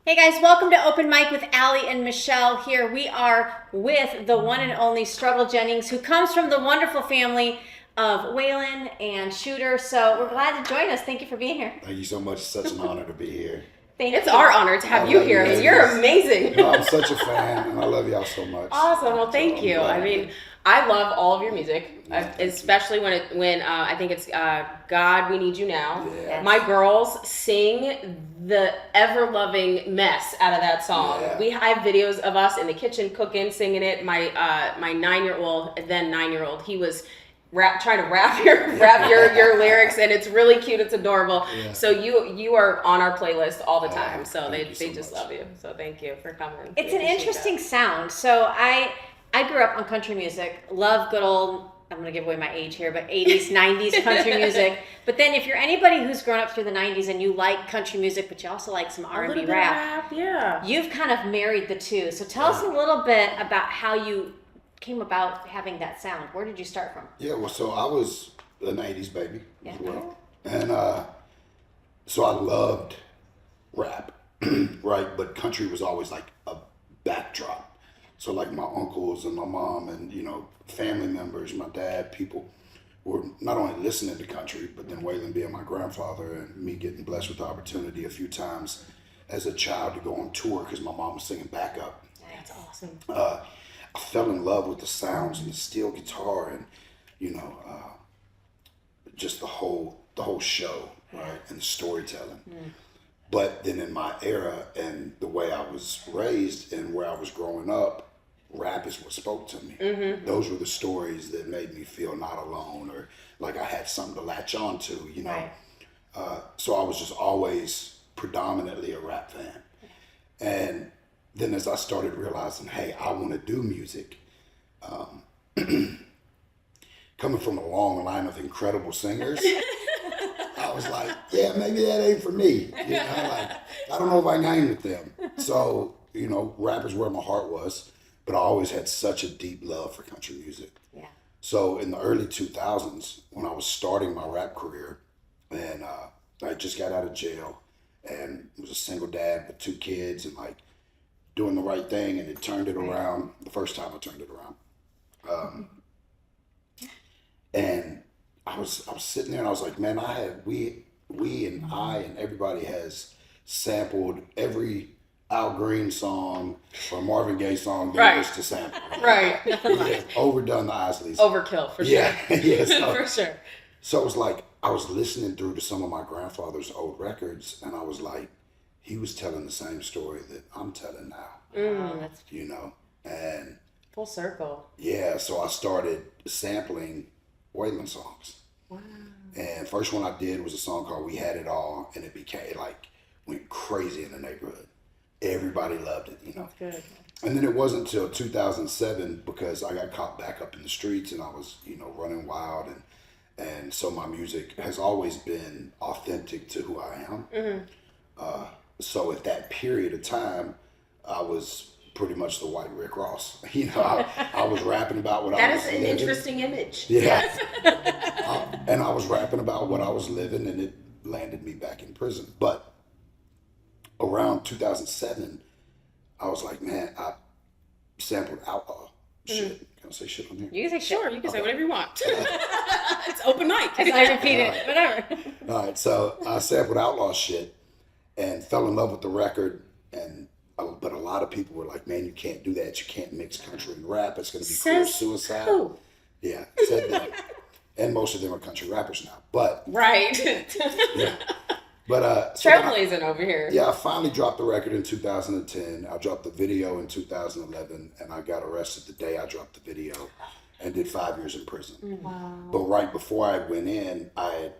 Hey guys, welcome to Open Mic with Aly and Michelle. Here we are with the one and only Struggle Jennings, who comes from the wonderful family of Waylon and Shooter. So we're glad to join us. Thank you for being here. Thank you so much. It's such an honor to be here. It's our honor to have you here. You're amazing. No, I'm such a fan, and I love y'all so much. Awesome. Well, thank you. I mean, I love all of your music, especially when I think it's God, We Need You Now. Yeah. My girls sing the ever-loving mess out of that song. Yeah. We have videos of us in the kitchen cooking, singing it. My 9-year-old, he was trying to rap your lyrics, and it's really cute. It's adorable. Yeah. So you are on our playlist all the time. So they just love you. So thank you for coming. It's an interesting sound. So I grew up on country music. Love good old, I'm going to give away my age here, but 80s, 90s country music. But then if you're anybody who's grown up through the 90s and you like country music, but you also like some R&B rap, yeah, you've kind of married the two. So tell us a little bit about how you came about having that sound. Where did you start from? Yeah, well, so I was an 80s baby as well. And so I loved rap, right? But country was always like a backdrop. So like my uncles and my mom and, family members, my dad, people were not only listening to country, but then Waylon being my grandfather and me getting blessed with the opportunity a few times as a child to go on tour because my mom was singing backup. That's awesome. I fell in love with the sounds and the steel guitar and, just the whole show, right, and the storytelling. But then in my era and the way I was raised and where I was growing up, rap is what spoke to me. Those were the stories that made me feel not alone or like I had something to latch on to, Right. So I was just always predominantly a rap fan. And then as I started realizing, hey, I want to do music, coming from a long line of incredible singers, I was like, yeah, maybe that ain't for me. I don't know if I can hang with them. So, rap is where my heart was, but I always had such a deep love for country music. Yeah. So in the early 2000s, when I was starting my rap career, and I just got out of jail and was a single dad with 2 kids and like doing the right thing, and it turned it around the first time I turned it around. And I was sitting there and I was like, man, we and I and everybody has sampled every Al Green song or Marvin Gaye song there is to sample. Right. We have overdone the Isleys. Overkill for sure. Yeah. So, for sure. So it was like I was listening through to some of my grandfather's old records, and I was like, he was telling the same story that I'm telling now. That's And Full circle. yeah, so I started sampling Waylon songs. Wow. And first one I did was a song called We Had It All, and it went crazy in the neighborhood. Everybody loved it, That's good. And then it wasn't until 2007 because I got caught back up in the streets and I was, running wild, and so my music has always been authentic to who I am. So at that period of time, I was pretty much the white Rick Ross. I was rapping about what I was living. That is an interesting image. Yeah. And I was rapping about what I was living, and it landed me back in prison. But around 2007, I was like, man, I sampled outlaw shit. Can I say shit on here? You can say Sure, you can say whatever you want. It's open mic. I repeat it, whatever. All right, so I sampled outlaw shit and fell in love with the record, but a lot of people were like, man, you can't do that. You can't mix country and rap. It's going to be career suicide. Who? Yeah, said that. And most of them are country rappers now. But Right. yeah. But Trailblazing over here. Yeah, I finally dropped the record in 2010. I dropped the video in 2011, and I got arrested the day I dropped the video and did 5 years in prison. Wow. But right before I went in, I had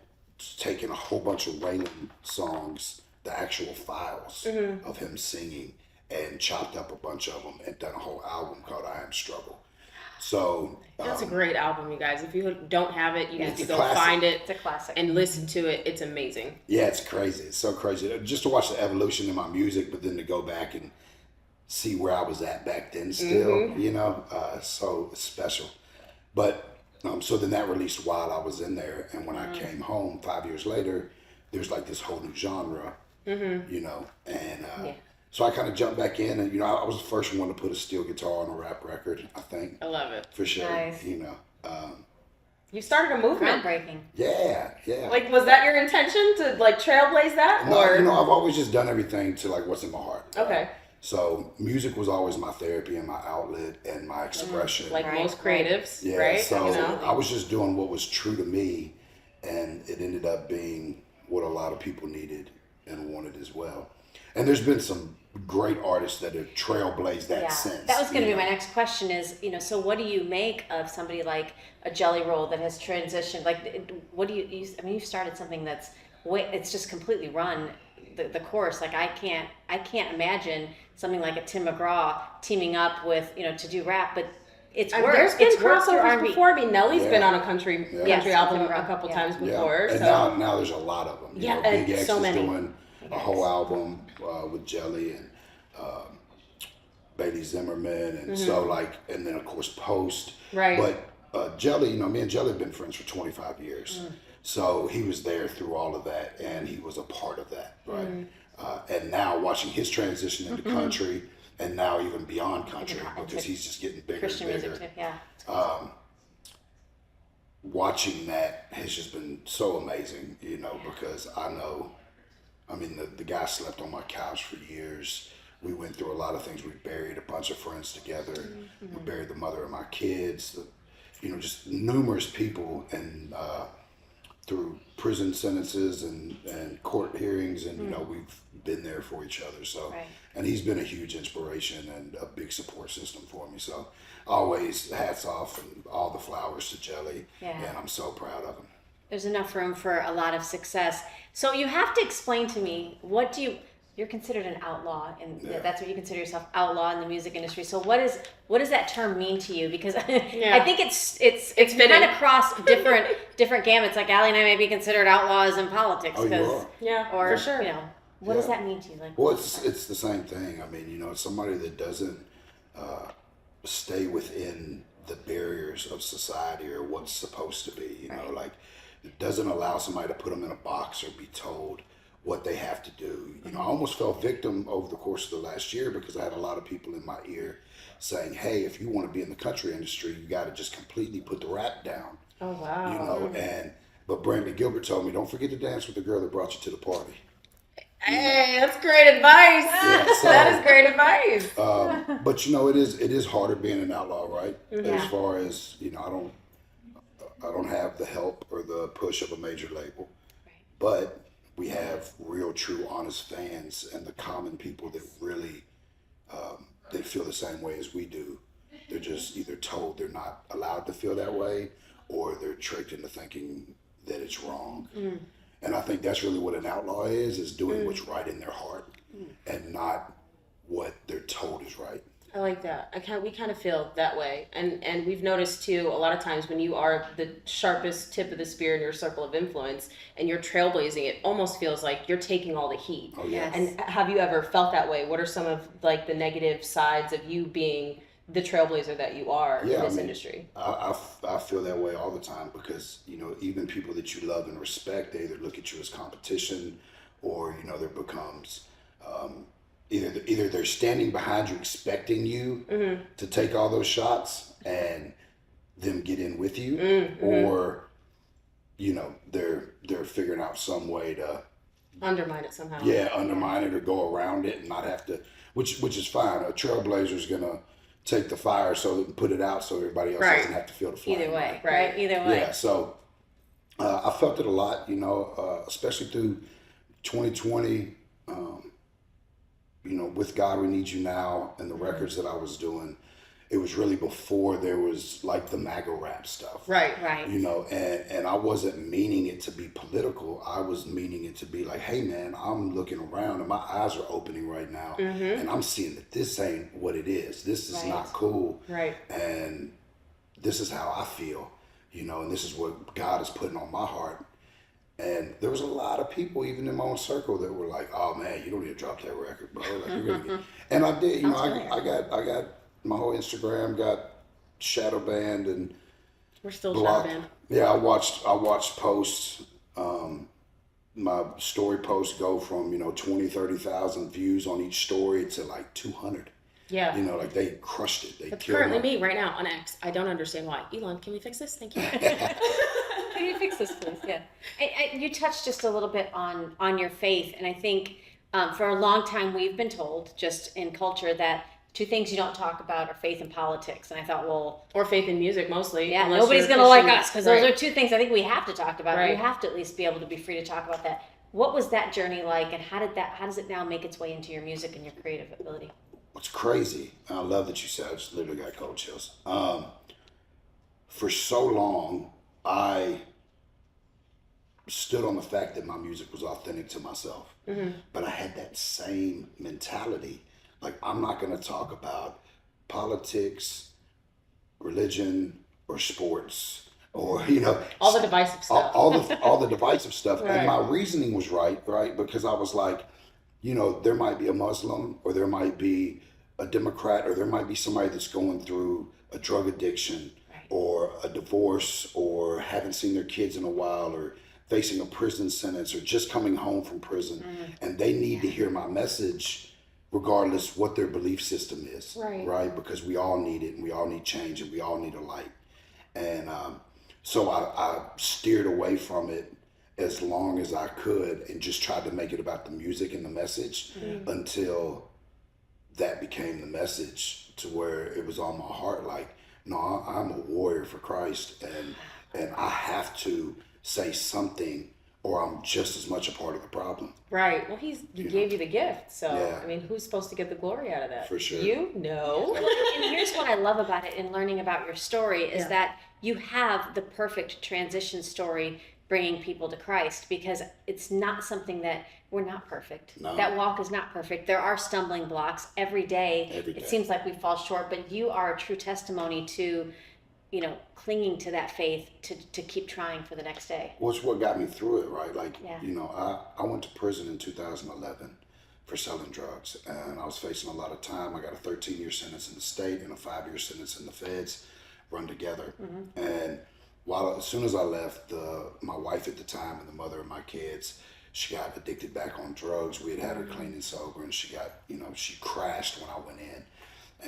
taken a whole bunch of Waylon songs, the actual files of him singing, and chopped up a bunch of them and done a whole album called I Am Struggle. So That's a great album, you guys. If you don't have it, you need to go classic. find it. It's a classic. And listen to it. It's amazing. yeah, it's crazy. It's so crazy. Just to watch the evolution in my music, but then to go back and see where I was at back then still, so it's special. But so then that released while I was in there. And when I came home 5 years later, there's like this whole new genre, and so I kind of jumped back in, and you know, I was the first one to put a steel guitar on a rap record. I think. I love it. For sure. Nice. You know. You started a movement. Groundbreaking. Yeah. Like, was that your intention to like trailblaze that? No, or you know, I've always just done everything to like what's in my heart. okay. So music was always my therapy and my outlet and my expression. Like Right, most creatives, yeah, right? so You know? I was just doing what was true to me, and it ended up being what a lot of people needed and wanted as well. And there's been some great artists that have trailblazed that since. That was going to you be know. my next question is, you know, so what do you make of somebody like a Jelly Roll that has transitioned? Like, what do you I mean, you've started something that's, it's just completely run the course. Like, I can't imagine something like a Tim McGraw teaming up with, you know, to do rap, but it's worked. There's been It's worked through crossovers R&B. before. I mean, Nelly's Yeah. been on a country Yes, album Tim McGraw. a couple Yeah. times before. And So now there's a lot of them. You Yeah, know, Big X so is many. doing a whole album with Jelly and Bailey Zimmerman, and so like, and then of course Post. Right. But Jelly, you know, me and Jelly have been friends for 25 years. So he was there through all of that, and he was a part of that, right? And now watching his transition into country, and now even beyond country, because he's just getting bigger Christian and bigger. music too, yeah. Watching that has just been so amazing, you know, because I mean, the guy slept on my couch for years. We went through a lot of things. We buried a bunch of friends together. We buried the mother of my kids, you know, just numerous people, and through prison sentences and court hearings, and you know, we've been there for each other. So, Right. and he's been a huge inspiration and a big support system for me. So, always hats off and all the flowers to Jelly. Yeah. And I'm so proud of him. There's enough room for a lot of success. So you have to explain to me, you're considered an outlaw, and Yeah. that's what you consider yourself, outlaw in the music industry. So what does that term mean to you? Because Yeah. I think it's fitting. kind of cross different gamuts. Like Aly and I may be considered outlaws in politics. Oh, you 'cause- are. yeah, or for sure. you know, what does Yeah. that mean to you? Like, Well, it's the same thing. I mean, you know, it's somebody that doesn't stay within the barriers of society or what's supposed to be. You know, like it doesn't allow somebody to put them in a box or be told what they have to do. You know, I almost fell victim over the course of the last year because I had a lot of people in my ear saying, "Hey, if you want to be in the country industry, you got to just completely put the rap down." Oh wow. You know, but Brandon Gilbert told me, "Don't forget to dance with the girl that brought you to the party." Hey, that's great advice. so- That is great advice. But you know, it is harder being an outlaw, right? Yeah. As far as you know, I don't have the help or the push of a major label, but we have real, true, honest fans and the common people that really they feel the same way as we do. They're just either told they're not allowed to feel that way, or they're tricked into thinking that it's wrong. And I think that's really what an outlaw is doing what's right in their heart and not what they're told is right. I like that. We kind of feel that way, and we've noticed too. A lot of times when you are the sharpest tip of the spear in your circle of influence, and you're trailblazing, it almost feels like you're taking all the heat. Oh yeah. Yes. And have you ever felt that way? What are some of like the negative sides of you being the trailblazer that you are in this industry? I feel that way all the time because, you know, even people that you love and respect, they either look at you as competition or, you know, there becomes either they're standing behind you expecting you to take all those shots and them get in with you, or, you know, they're figuring out some way to Undermine it somehow. undermine it or go around it and not have to, which is fine. A trailblazer's gonna take the fire and put it out so everybody else doesn't have to feel the flame. either way, Right. right? Either way. Yeah, so I felt it a lot, you know, especially through 2020, you know, with God We Need You Now and the records that I was doing. It was really before there was like the MAGA rap stuff. Right. Right. You know, and I wasn't meaning it to be political. I was meaning it to be like, hey man, I'm looking around and my eyes are opening right now, and I'm seeing that this ain't what it is. This is not cool. Right. And this is how I feel, you know, and this is what God is putting on my heart. And there was a lot of people, even in my own circle, that were like, "Oh man, you don't need to drop that record, bro." Like you're gonna get... And I did, you know, I got my whole Instagram got shadow banned and We're still blocked. shadow banned. Yeah, I watched posts my story posts go from, 20, 30,000 views on each story to like 200. Yeah. Like they crushed it. They That's killed currently my... me right now on X. I don't understand why. Elon, can we fix this? Thank you. Can you fix this, please? Yeah. You touched just a little bit on your faith, and I think for a long time we've been told, just in culture, that two things you don't talk about are faith and politics. And I thought, well, or faith in music mostly. Yeah, unless nobody's you're going to like Christian. us, because Right. those are two things I think we have to talk about. Right. We have to at least be able to be free to talk about that. What was that journey like, and how does it now make its way into your music and your creative ability? What's crazy, and I love that you said, I just literally got cold chills. For so long, I stood on the fact that my music was authentic to myself. But I had that same mentality. Like, I'm not going to talk about politics, religion, or sports, or, all the divisive stuff. all the divisive stuff. Right. And my reasoning was right? Because I was like, there might be a Muslim, or there might be a Democrat, or there might be somebody that's going through a drug addiction, or a divorce, or haven't seen their kids in a while, or facing a prison sentence, or just coming home from prison, and they need to hear my message regardless what their belief system is, right? Because we all need it, and we all need change, and we all need a light. And so I steered away from it as long as I could, and just tried to make it about the music and the message until that became the message, to where it was on my heart, like, no, I'm a warrior for Christ, and I have to say something, or I'm just as much a part of the problem. Right. Well, he gave you the gift. So, Yeah. I mean, who's supposed to get the glory out of that? For sure. You? No. And here's what I love about it in learning about your story is that you have the perfect transition story bringing people to Christ, because it's not something that we're not perfect. No. That walk is not perfect. There are stumbling blocks every day. It seems like we fall short, but you are a true testimony to, clinging to that faith to keep trying for the next day. Which what got me through it, right? Like, Yeah. I went to prison in 2011 for selling drugs, and I was facing a lot of time. I got a 13-year sentence in the state and a 5-year sentence in the feds, run together. And as soon as I left, my wife at the time and the mother of my kids, she got addicted back on drugs. We had her clean and sober, and she got, she crashed when I went in.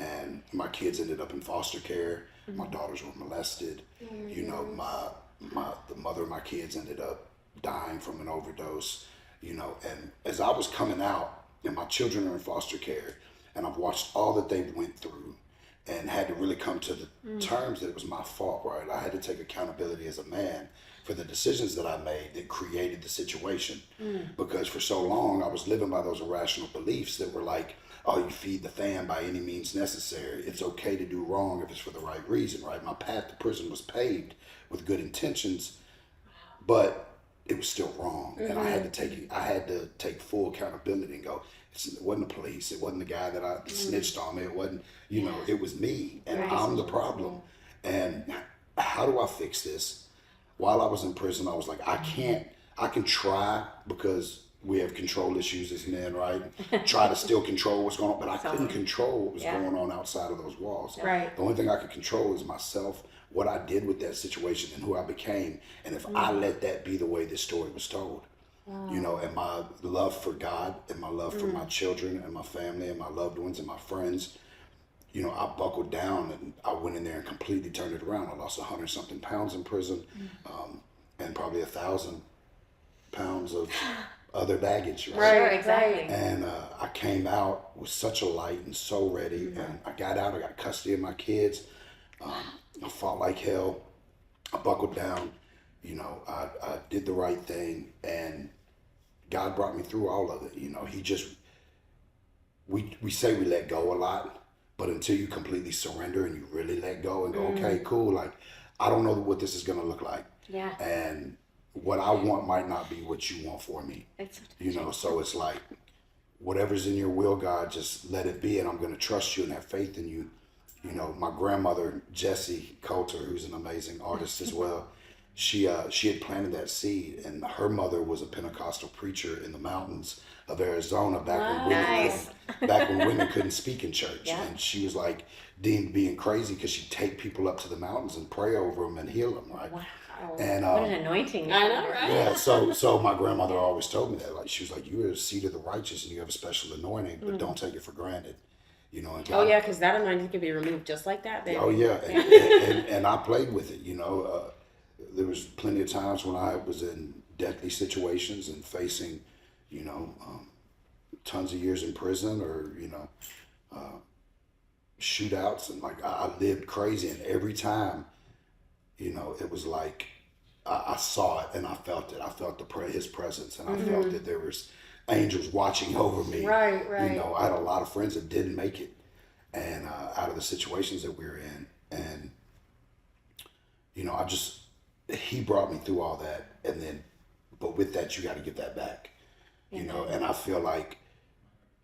And my kids ended up in foster care. My daughters were molested. The mother of my kids ended up dying from an overdose. And as I was coming out, and my children are in foster care, and I've watched all that they went through, and had to really come to the terms that it was my fault, right? I had to take accountability as a man for the decisions that I made that created the situation. Because for so long, I was living by those irrational beliefs that were like, oh, you feed the fan by any means necessary. It's okay to do wrong if it's for the right reason, right? My path to prison was paved with good intentions, but it was still wrong. And I had to take full accountability and go, it wasn't the police, it wasn't the guy that snitched on me, it wasn't, it was me, and I'm the problem. And how do I fix this? While I was in prison, I was like, I can try, because we have control issues as men, right? Try to still control what's going on, but I couldn't control what was going on outside of those walls. Right. The only thing I could control is myself, what I did with that situation, and who I became. And if I let that be the way this story was told, and my love for God, and my love for my children and my family and my loved ones and my friends, I buckled down, and I went in there and completely turned it around. I lost 100-something pounds in prison, and probably 1,000 pounds of other baggage. Right, sure, exactly. And I came out with such a light and so ready. And I got out, I got custody of my kids. I fought like hell. I buckled down. I did the right thing, and God brought me through all of it. He just, we say we let go a lot, but until you completely surrender and you really let go and go, okay, cool, like, I don't know what this is going to look like. Yeah. And what I want might not be what you want for me. So it's like, whatever's in your will, God, just let it be, and I'm going to trust you and have faith in you. My grandmother, Jessie Coulter, who's an amazing artist as well, she had planted that seed, and her mother was a Pentecostal preacher in the mountains of Arizona back when women couldn't speak in church. And she was like deemed being crazy because she'd take people up to the mountains and pray over them and heal them, right? And what an anointing. I know, right? yeah, so my grandmother always told me that. Like, she was like, "You are the seed of the righteous, and you have a special anointing, but don't take it for granted." You know. And Oh yeah, because that anointing can be removed just like that, baby. Oh yeah, and I played with it. You know, there was plenty of times when I was in deadly situations and facing, you know, tons of years in prison, or shootouts, and like I lived crazy, and every time, you know, it was like I saw it and I felt it. I felt his presence, and I felt that there was angels watching over me. Right. You know, I had a lot of friends that didn't make it, and out of the situations that we were in, and you know, he brought me through all that, and then, but with that, you got to give that back. You know, and I feel like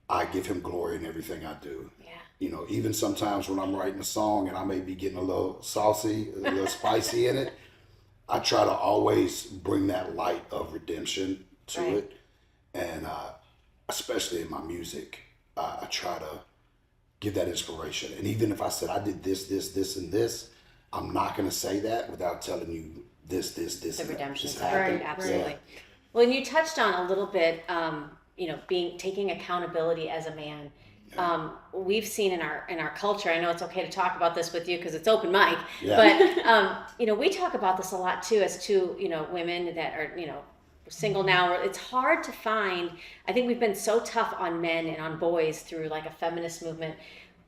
I give him glory in everything I do. Yeah. You know, even sometimes when I'm writing a song and I may be getting a little saucy, a little spicy in it, I try to always bring that light of redemption to it. And especially in my music, I try to give that inspiration. And even if I said I did this, and this, I'm not going to say that without telling you this, The and redemption this side. happened. Right, absolutely. Yeah. Well, and you touched on a little bit, you know, taking accountability as a man. We've seen in our culture, I know it's okay to talk about this with you because it's open mic, but you know, we talk about this a lot too, as two, you know, women that are, you know, single now. It's hard to find. I think we've been so tough on men and on boys through like a feminist movement.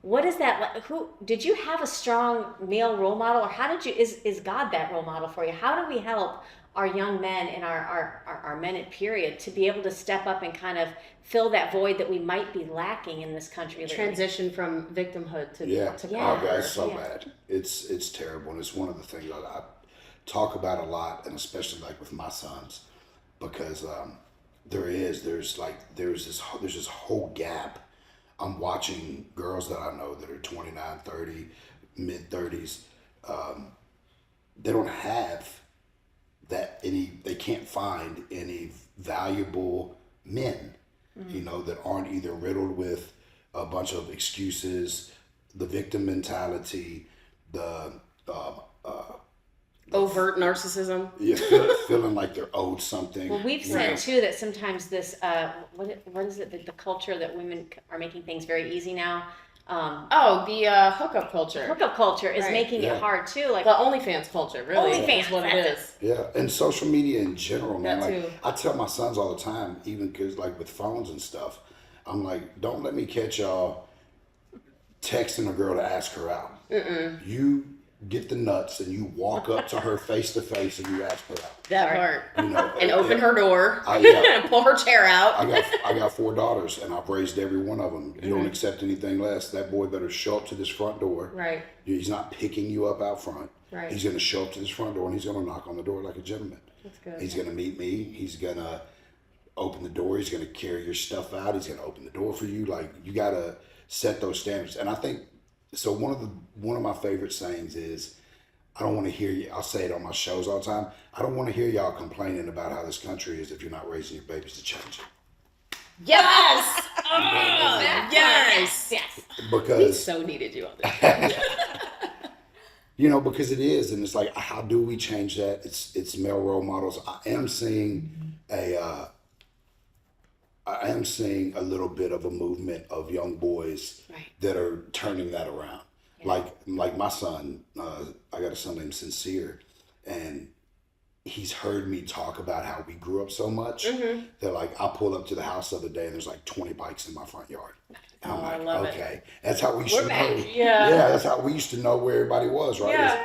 What is that like? Who did you have a strong male role model, or how did you, is God that role model for you? How do we help our young men and our men at period to be able to step up and kind of fill that void that we might be lacking in this country lately? Transition from victimhood to Oh, guys, so bad. It's terrible, and it's one of the things I talk about a lot, and especially like with my sons, because there's this whole gap. I'm watching girls that I know that are 29, 30, mid 30s. They don't have they can't find any valuable men, you know, that aren't either riddled with a bunch of excuses, the victim mentality, the overt narcissism. Yeah, feeling like they're owed something. Well, we've said too that sometimes this what is it, the culture that women are making things very easy now. The hookup culture. Hookup culture is making it hard too. Like the OnlyFans culture, really. OnlyFans, is what it is. Yeah, and social media in general, man. That Like too. I tell my sons all the time, even because like with phones and stuff, I'm like, don't let me catch y'all texting a girl to ask her out. You get the nuts and you walk up to her face to face and you ask her out. That part. You know, And open her door. Yeah. And pull her chair out. I got 4 daughters, and I've raised every one of them. You don't accept anything less. That boy better show up to this front door. Right. He's not picking you up out front. Right. He's going to show up to this front door, and he's going to knock on the door like a gentleman. That's good. He's going to meet me. He's going to open the door. He's going to carry your stuff out. He's going to open the door for you. Like, you got to set those standards. And I think, so one of my favorite sayings is, I don't want to hear you. I'll say it on my shows all the time. I don't want to hear y'all complaining about how this country is if you're not raising your babies to change it. Yes! Yes! yes. We Because, so needed you on this. you know, because it is, and it's like, how do we change that? It's male role models. I am seeing a little bit of a movement of young boys that are turning that around. Like my son, I got a son named Sincere, and he's heard me talk about how we grew up so much that like I pull up to the house the other day and there's like 20 bikes in my front yard. And I'm like, I love okay, that's how we used to know. Yeah. That's how we used to know where everybody was, right? Yeah.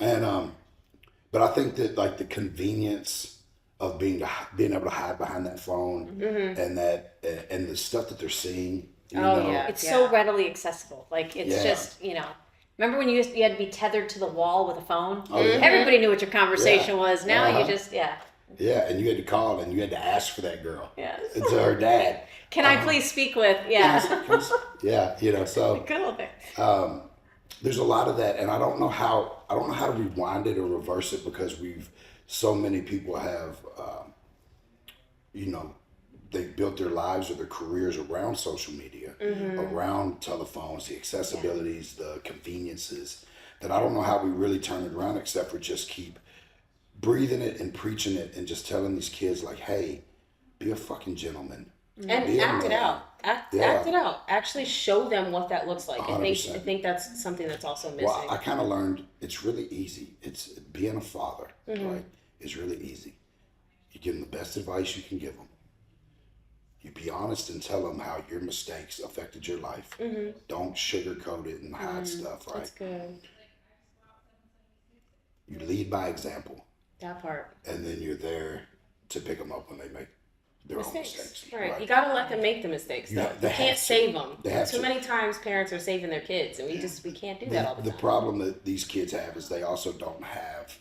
And but I think that like the convenience of being able to hide behind that phone and that and the stuff that they're seeing. You know? It's so readily accessible. Like it's just, you know, remember when you had to be tethered to the wall with a phone? Oh, yeah. Everybody knew what your conversation was. Now you just, Yeah, and you had to call and you had to ask for that girl. Yes. It's her dad. Can I please speak with, Yeah, you know, so Good old days. there's a lot of that, and I don't know how to rewind it or reverse it, because so many people have you know, they built their lives or their careers around social media, around telephones, the accessibilities, the conveniences, that I don't know how we really turn it around except for just keep breathing it and preaching it and just telling these kids like, hey, be a fucking gentleman. And act it out. Act it out. Actually show them what that looks like. 100%. I think that's something that's also missing. Well, I kind of learned it's really easy. It's being a father, right? It's really easy. You give them the best advice you can give them. You be honest and tell them how your mistakes affected your life. Don't sugarcoat it and hide stuff, right? That's good. You lead by example. That part. And then you're there to pick them up when they make their own mistakes. Right. You got to let them make the mistakes, though. You can't save them. Too many times parents are saving their kids, and we can't do that all the time. The problem that these kids have is they also don't have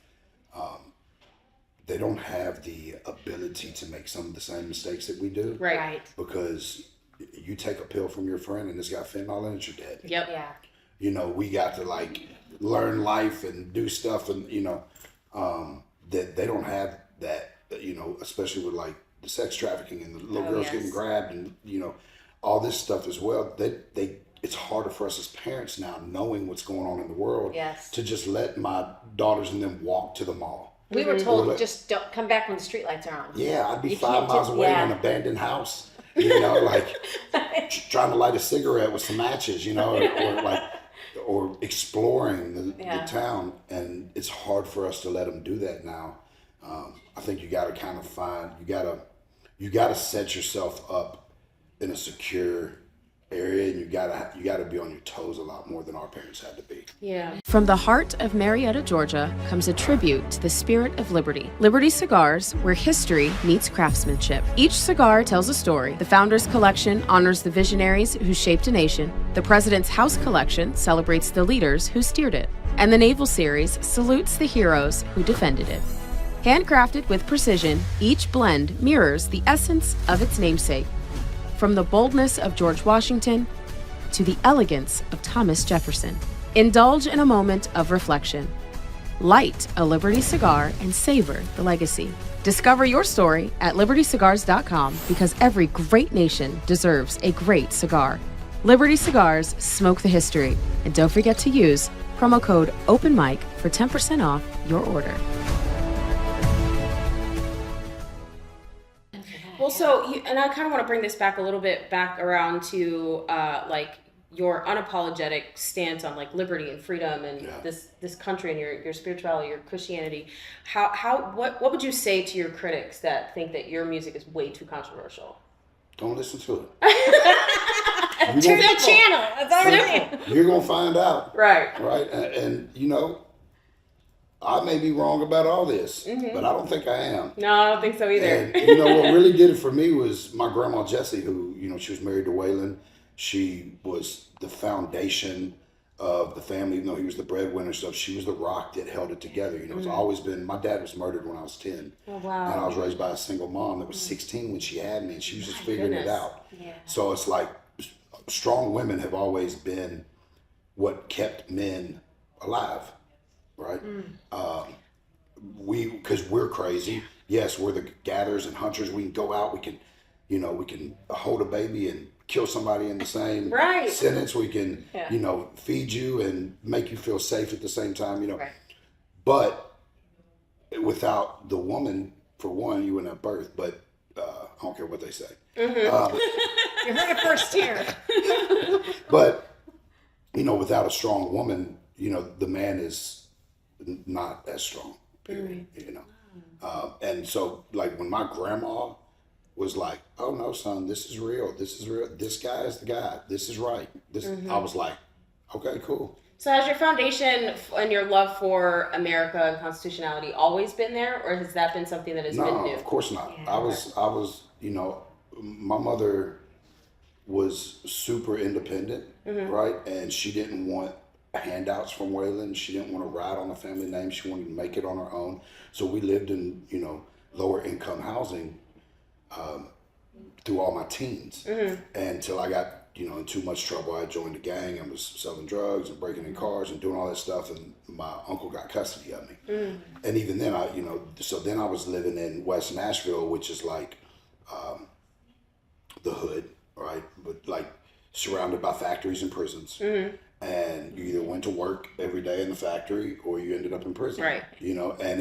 the ability to make some of the same mistakes that we do. Right. Because you take a pill from your friend and it's got fentanyl in it, you're dead. Yep. Yeah. You know, we got to like learn life and do stuff, and you know, that they don't have that. You know, especially with like the sex trafficking and the little girls getting grabbed, and you know, all this stuff as well. It's harder for us as parents now, knowing what's going on in the world, to just let my daughters and them walk to the mall. We were told just don't come back when the streetlights are on. Yeah, I'd be 5 miles away in an abandoned house, you know, like trying to light a cigarette with some matches, you know, or exploring the town. And it's hard for us to let them do that now. I think you got to kind of you got to set yourself up in a secure area, and you gotta be on your toes a lot more than our parents had to be. Yeah. From the heart of Marietta, Georgia, comes a tribute to the spirit of liberty. Liberty Cigars, where history meets craftsmanship. Each cigar tells a story. The Founders Collection honors the visionaries who shaped a nation. The President's House Collection celebrates the leaders who steered it. And the Naval Series salutes the heroes who defended it. Handcrafted with precision, each blend mirrors the essence of its namesake. From the boldness of George Washington to the elegance of Thomas Jefferson. Indulge in a moment of reflection. Light a Liberty cigar and savor the legacy. Discover your story at libertycigars.com, because every great nation deserves a great cigar. Liberty Cigars, smoke the history. And don't forget to use promo code OPENMIC for 10% off your order. Well, and I kind of want to bring this back a little bit back around to like your unapologetic stance on like liberty and freedom and this country and your spirituality, your Christianity. What would you say to your critics that think that your music is way too controversial? Don't listen to it. Turn the channel. That's all I'm saying. You're gonna find out. Right. And you know, I may be wrong about all this, but I don't think I am. No, I don't think so either. And, you know, what really did it for me was my grandma Jessie, who, you know, she was married to Waylon. She was the foundation of the family, even though he was the breadwinner stuff. She was the rock that held it together. You know, it's always been, my dad was murdered when I was 10. Oh, wow. And I was raised by a single mom that was 16 when she had me, and she was just figuring it out. Yeah. So it's like strong women have always been what kept men alive. Right? Because we're crazy. Yes, we're the gatherers and hunters. We can go out. We can hold a baby and kill somebody in the same sentence. We can, feed you and make you feel safe at the same time. You know, but without the woman, for one, you wouldn't have birth. But I don't care what they say. You heard it first here. But you know, without a strong woman, you know, the man is not as strong, period, you know. And so, like, when my grandma was like, oh, no, son, this is real. This guy is the guy. This is right. I was like, okay, cool. So has your foundation and your love for America and constitutionality always been there, or has that been something that has been new? No, of course not. Yeah. I was, you know, my mother was super independent, right? And she didn't want handouts from Waylon. She didn't want to ride on a family name. She wanted to make it on her own. So we lived in, you know, lower income housing through all my teens. Until I got, you know, in too much trouble. I joined a gang and was selling drugs and breaking in cars and doing all that stuff, and my uncle got custody of me. And even then, so then I was living in West Nashville, which is like the hood, right? But like surrounded by factories and prisons. And you either went to work every day in the factory or you ended up in prison. Right. You know, and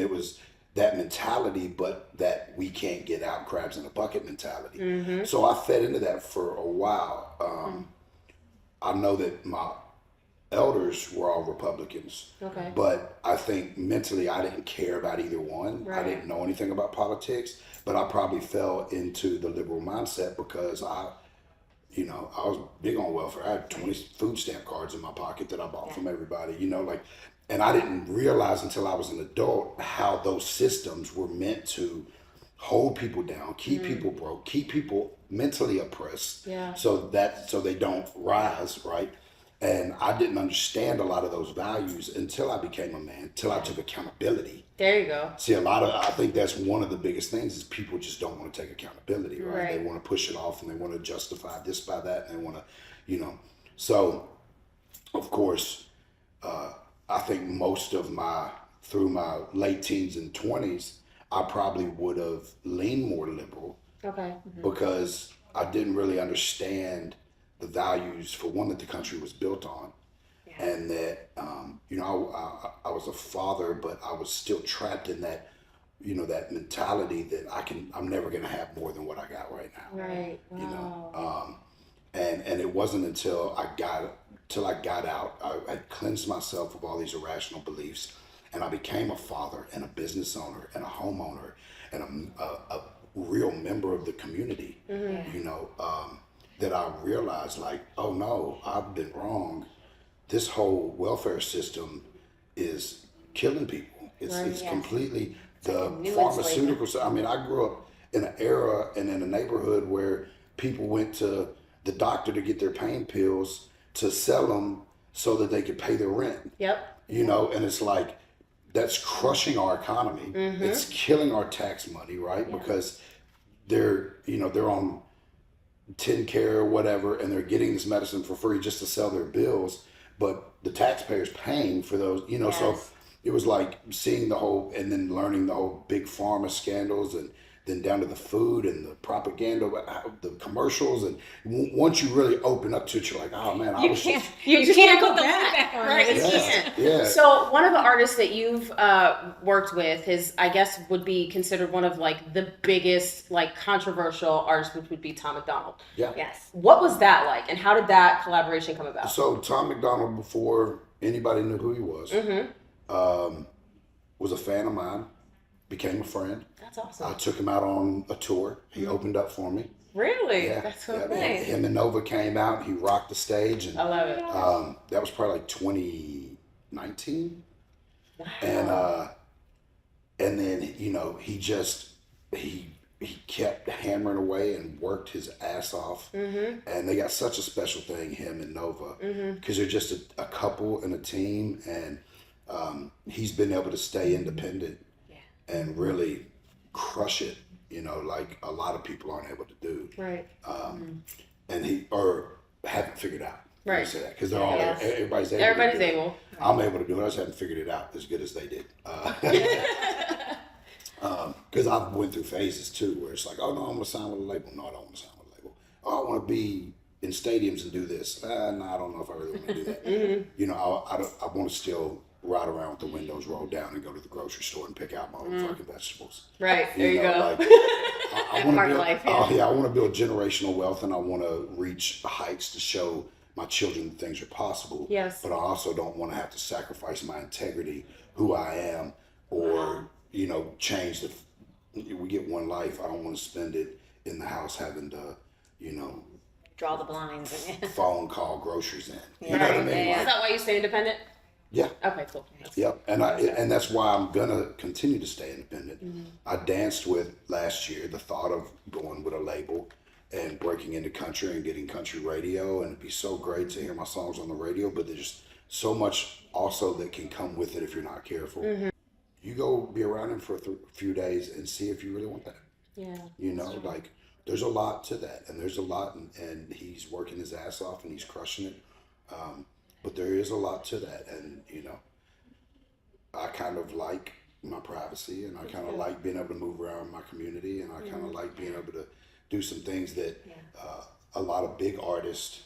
that mentality, but that we can't get out, crabs in a bucket mentality. So I fed into that for a while. I know that my elders were all Republicans, Okay. but I think mentally I didn't care about either one. I didn't know anything about politics, but I probably fell into the liberal mindset because I was big on welfare. I had 20 food stamp cards in my pocket that I bought from everybody, and I didn't realize until I was an adult how those systems were meant to hold people down, keep people broke, keep people mentally oppressed, so they don't rise, right? And I didn't understand a lot of those values until I became a man, till I took accountability. There you go. See, I think that's one of the biggest things is people just don't want to take accountability, right? They want to push it off and they want to justify this by that, and they want to, So, of course, I think most of through my late teens and 20s, I probably would have leaned more liberal. Okay. Because I didn't really understand the values, for one, that the country was built on, and that I was a father, but I was still trapped in that that mentality that I'm never gonna have more than what I got right now. Right. Wow. And it wasn't until I got out, I cleansed myself of all these irrational beliefs, and I became a father and a business owner and a homeowner and a real member of the community. That I realized, like, oh no, I've been wrong. This whole welfare system is killing people. It's completely the pharmaceuticals. I mean, I grew up in an era and in a neighborhood where people went to the doctor to get their pain pills to sell them so that they could pay their rent. Yep. And it's like, that's crushing our economy. It's killing our tax money, right? Because they're on TennCare or whatever, and they're getting this medicine for free just to sell their bills, but the taxpayers paying for those, so it was like seeing the whole, and then learning the whole big pharma scandals, and then down to the food and the propaganda, the commercials, and once you really open up to it, you're like, oh man, You can't go back. Right. Yeah. So one of the artists that you've worked with is, I guess, would be considered one of like the biggest, like, controversial artists, which would be Tom MacDonald. Yeah. Yes. What was that like, and how did that collaboration come about? So Tom MacDonald, before anybody knew who he was a fan of mine, became a friend. That's awesome. I took him out on a tour. He opened up for me. Really? Yeah. That's so nice. Him and Nova came out. He rocked the stage, and I love it. that was probably like 2019. Wow. And then he kept hammering away and worked his ass off. And they got such a special thing, him and Nova, because they're just a couple and a team, and he's been able to stay independent and really crush it, like a lot of people aren't able to do. Right. And haven't figured out. Right. Say that, because they're all everybody's able. Everybody's able. I'm able to do it. I just haven't figured it out as good as they did. Because I went through phases too, where it's like, oh no, I'm gonna sign with a label. No, I don't want to sign with a label. Oh, I want to be in stadiums and do this. No, I don't know if I really want to do that. I want to still ride around with the windows rolled down and go to the grocery store and pick out my own fucking vegetables. Right. There you go. Like, I want to build, life, I want to build generational wealth, and I want to reach heights to show my children that things are possible. Yes. But I also don't want to have to sacrifice my integrity, who I am, or change the. We get one life. I don't want to spend it in the house having to, Draw the blinds. phone call groceries in. You Yeah, know what I right, mean? yeah. Is that why you stay independent? Yeah. Okay, cool. Yep, and that's why I'm gonna continue to stay independent. I danced with last year the thought of going with a label and breaking into country and getting country radio, and it'd be so great to hear my songs on the radio. But there's so much also that can come with it if you're not careful. You go be around him for a few days and see if you really want that. Yeah. Like there's a lot to that, and there's a lot, and he's working his ass off and he's crushing it. But there is a lot to that, and I kind of like my privacy, and I kind of like being able to move around my community, and I kind of like being able to do some things that a lot of big artists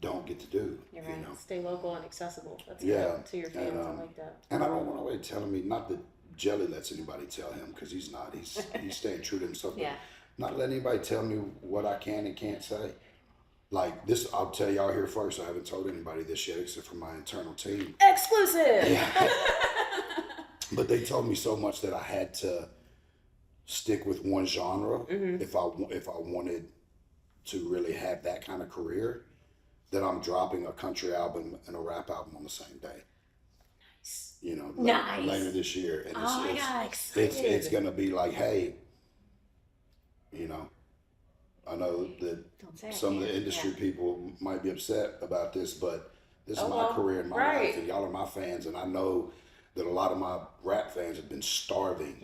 don't get to do. You're right. Stay local and accessible. That's Yeah. good to your fans. I like that. And I don't want anybody telling me, not that Jelly lets anybody tell him, because he's not. He's staying true to himself. Yeah. Not letting anybody tell me what I can and can't say. Like this, I'll tell y'all here first. I haven't told anybody this yet, except for my internal team. Exclusive. Yeah. But they told me so much that I had to stick with one genre if I wanted to really have that kind of career, that I'm dropping a country album and a rap album on the same day. Nice. You know, Nice. later this year, and Oh my God, excited. it's gonna be like, hey, you know, I know that Don't say it, some of the yeah. industry people might be upset about this, but this is Oh, my well, career and my right. life, and y'all are my fans, and I know that a lot of my rap fans have been starving.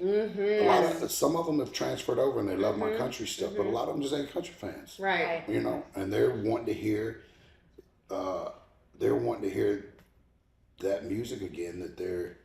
Some of them have transferred over and they love my country stuff, but a lot of them just ain't country fans. Right. You know, and they're wanting to hear that music again that they're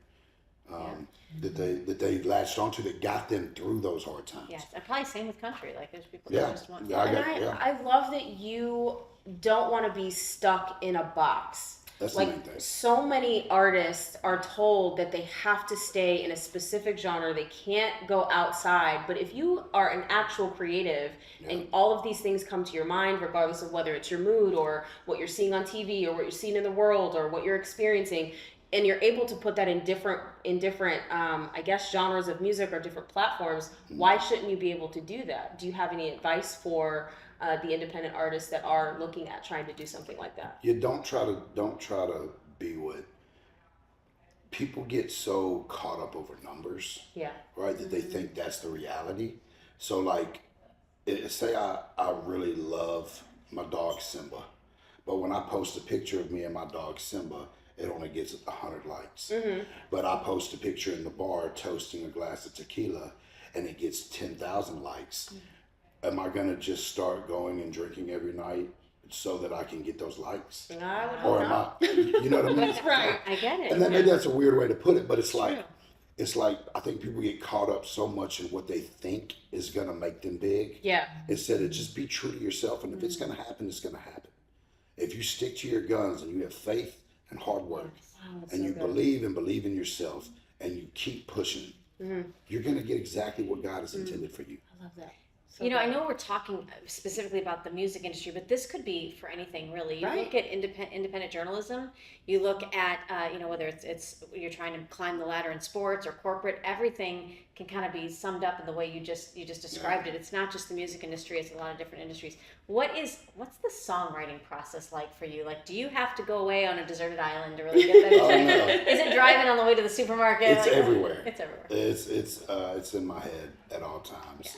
that they latched onto, that got them through those hard times. Yes, and probably same with country. Like there's people Yeah. that just want. Yeah, I love that you don't want to be stuck in a box. That's like the main thing. so many artists are told that they have to stay in a specific genre, they can't go outside. But if you are an actual creative and all of these things come to your mind, regardless of whether it's your mood or what you're seeing on TV or what you're seeing in the world or what you're experiencing, and you're able to put that in different I guess genres of music or different platforms, why shouldn't you be able to do that? Do you have any advice for the independent artists that are looking at trying to do something like that? You don't try to be what people get so caught up over numbers. Yeah. Right, that they think that's the reality. So like, say I really love my dog Simba, but when I post a picture of me and my dog Simba, it only gets 100 likes. But I post a picture in the bar toasting a glass of tequila and it gets 10,000 likes. Am I gonna just start going and drinking every night so that I can get those likes? I would Or hope am not. I, you know what I mean? That's right. I get it. And then maybe that's a weird way to put it, but it's True. like I think people get caught up so much in what they think is gonna make them big. Yeah. Instead of just be true to yourself, and if it's gonna happen, it's gonna happen. If you stick to your guns and you have faith and hard work, and you believe in yourself, and you keep pushing, you're gonna get exactly what God has intended for you. I love that. You know, I know we're talking specifically about the music industry, but this could be for anything really. You Right. look at independent journalism. You look at whether it's you're trying to climb the ladder in sports or corporate. Everything can kind of be summed up in the way you just described it. It's not just the music industry; it's a lot of different industries. What's the songwriting process like for you? Like, do you have to go away on a deserted island to really get that? Oh, no. Is it driving on the way to the supermarket? It's everywhere. It's everywhere. It's in my head at all times.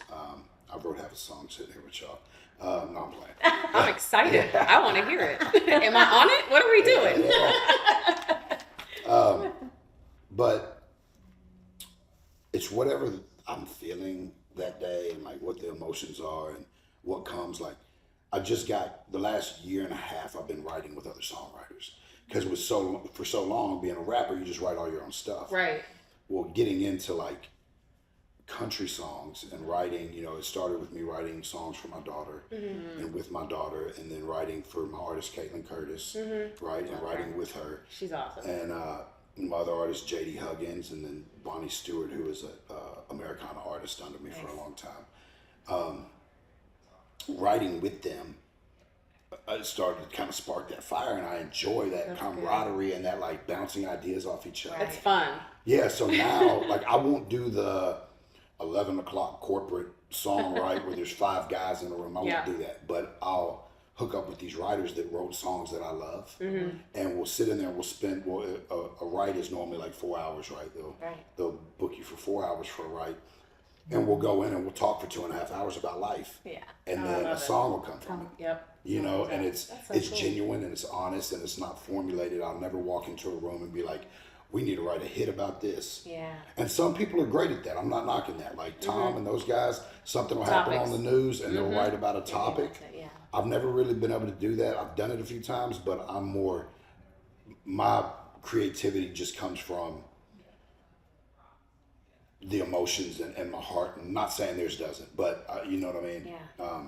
I wrote half a song sitting here with y'all. No, I'm playing. I'm excited. I want to hear it. Am I on it? What are we doing? But it's whatever I'm feeling that day, and like what the emotions are and what comes. Like, I just got the last year and a half I've been writing with other songwriters, because for so long being a rapper, you just write all your own stuff. Right. Well, getting into like country songs and writing, it started with me writing songs for my daughter and with my daughter, and then writing for my artist Caitlin Curtis, right, and writing with her. She's awesome. And my other artist J.D. Huggins, and then Bonnie Stewart, who is a Americana artist under me for a long time. Writing with them, it started to kind of spark that fire, and I enjoy that camaraderie and that like bouncing ideas off each other. It's fun. Yeah, so now like I won't do the 11 o'clock corporate song, right, where there's 5 guys in the room. I won't do that, but I'll hook up with these writers that wrote songs that I love, and we'll sit in there and we'll spend, a write is normally like 4 hours, right? They'll book you for 4 hours for a write, and we'll go in and we'll talk for 2.5 hours about life. Yeah. And then a song will come from it. Yep. And it's so cool. genuine and it's honest and it's not formulated. I'll never walk into a room and be like, we need to write a hit about this. Yeah. And some people are great at that. I'm not knocking that. Like Tom and those guys, something will happen on the news and they'll write about a topic. Yeah. I've never really been able to do that. I've done it a few times, but my creativity just comes from the emotions and my heart. I'm not saying theirs doesn't, but you know what I mean? Yeah.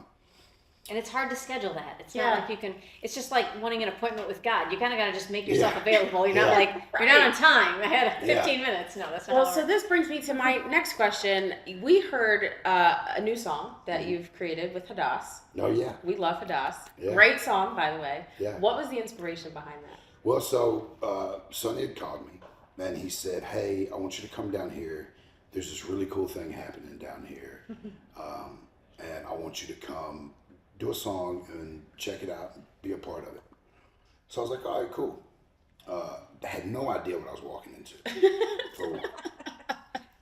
And it's hard to schedule that. It's Yeah. not like you can, it's just like wanting an appointment with God. You kind of got to just make yourself Yeah. available. You're not Yeah. like, you're not on time. I had 15 minutes. No, that's not Well, how it so works. this brings me to my next question. We heard a new song that you've created with Hadass. Oh, yeah. We love Hadass. Yeah. Great song, by the way. Yeah. What was the inspiration behind that? Well, so Sonny had called me, and he said, hey, I want you to come down here. There's this really cool thing happening down here, and I want you to come do a song and check it out and be a part of it. So I was like, all right, cool. I had no idea what I was walking into. For one.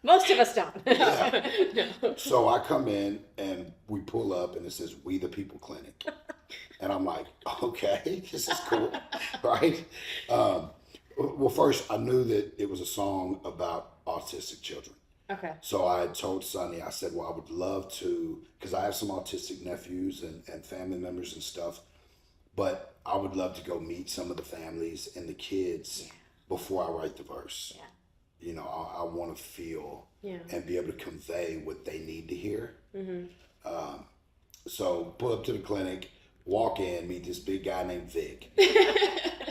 Most of us don't. So I come in and we pull up and it says, We the People Clinic. And I'm like, okay, this is cool, right? Well, first, I knew that it was a song about autistic children. Okay. So I had told Sonny, I said, well, I would love to, because I have some autistic nephews and family members and stuff, but I would love to go meet some of the families and the kids before I write the verse. Yeah. You know, I want to feel Yeah. and be able to convey what they need to hear. So pull up to the clinic, walk in, meet this big guy named Vic.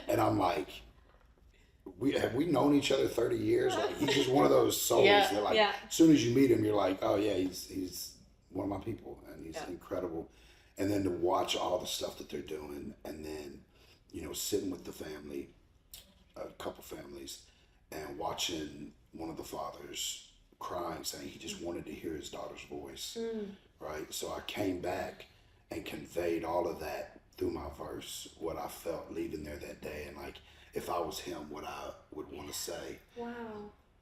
And I'm like, have we known each other 30 years? Like, he's just one of those souls Yeah, that, like, yeah. as soon as you meet him, you're like, oh yeah, he's one of my people, and he's incredible. And then to watch all the stuff that they're doing, and then, you know, sitting with the family, a couple families, and watching one of the fathers crying, saying he just wanted to hear his daughter's voice, right? So I came back and conveyed all of that through my verse, what I felt leaving there that day, and like, if I was him, what I would want to say. Wow.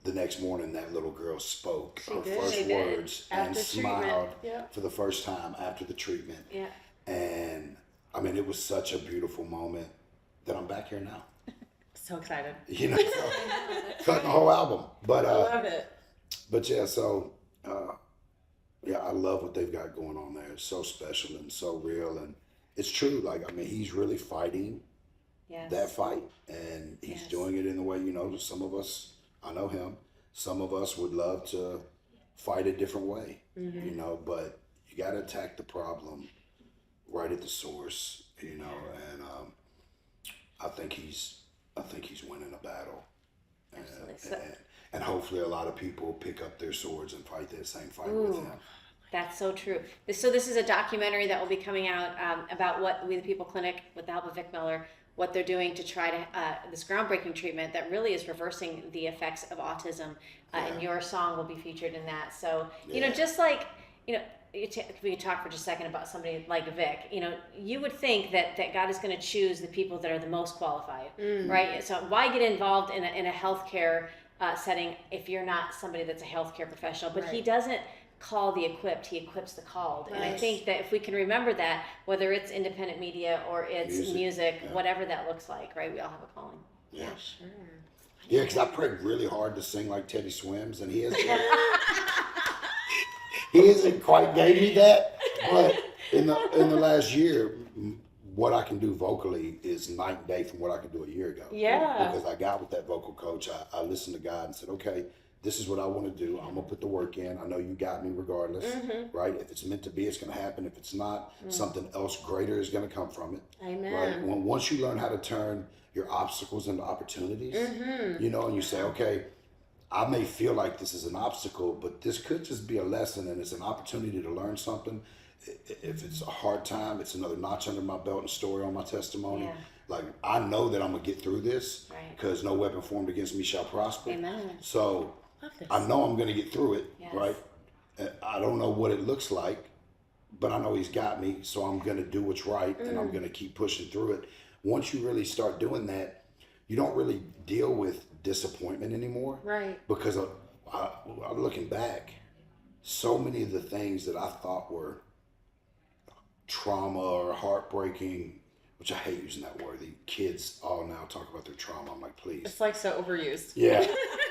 The next morning, that little girl spoke her did. first She did. words After and treatment. smiled Yeah. for the first time after the treatment. Yeah. And I mean, it was such a beautiful moment that I'm back here now. So excited. You know, so, cutting the whole album. But I love it. but yeah, so yeah, I love what they've got going on there. It's so special and so real, and it's true. Like, I mean, he's really fighting Yes. that fight, and he's Yes. doing it in the way, you know, some of us, I know him, some of us would love to fight a different way, you know, but you got to attack the problem right at the source, you know, and I think he's winning a battle. Absolutely. And hopefully a lot of people pick up their swords and fight that same fight with him. That's so true. So this is a documentary that will be coming out about what We the People Clinic, with the help of Vic Miller, what they're doing to try to this groundbreaking treatment that really is reversing the effects of autism. And your song will be featured in that. So you know, just like, you know, we could talk for just a second about somebody like Vic. You know, you would think that God is going to choose the people that are the most qualified, right? So why get involved in a healthcare setting if you're not somebody that's a healthcare professional? But he doesn't call the equipped, he equips the called. And I think that if we can remember that, whether it's independent media or it's music, whatever that looks like, right? We all have a calling. Yeah. Sure. Yeah, because I prayed really hard to sing like Teddy Swims, and he hasn't quite gave me that. But in the last year, what I can do vocally is night and day from what I could do a year ago. Yeah. Because I got with that vocal coach, I listened to God and said, okay, this is what I want to do. I'm gonna put the work in. I know you got me regardless, right? If it's meant to be, it's gonna happen. If it's not, something else greater is gonna come from it. Amen. Right? Once you learn how to turn your obstacles into opportunities, you know, and you say, okay, I may feel like this is an obstacle, but this could just be a lesson, and it's an opportunity to learn something. If it's a hard time, it's another notch under my belt and story on my testimony. Yeah. Like, I know that I'm gonna get through this, Right. because no weapon formed against me shall prosper. Amen. So Love this. I know I'm gonna get through it, Yes. right? And I don't know what it looks like, but I know he's got me, so I'm gonna do what's right, and I'm gonna keep pushing through it. Once you really start doing that, you don't really deal with disappointment anymore. Right. Because I'm looking back, so many of the things that I thought were trauma or heartbreaking, which I hate using that word. The kids all now talk about their trauma. I'm like, please. It's like so overused. Yeah.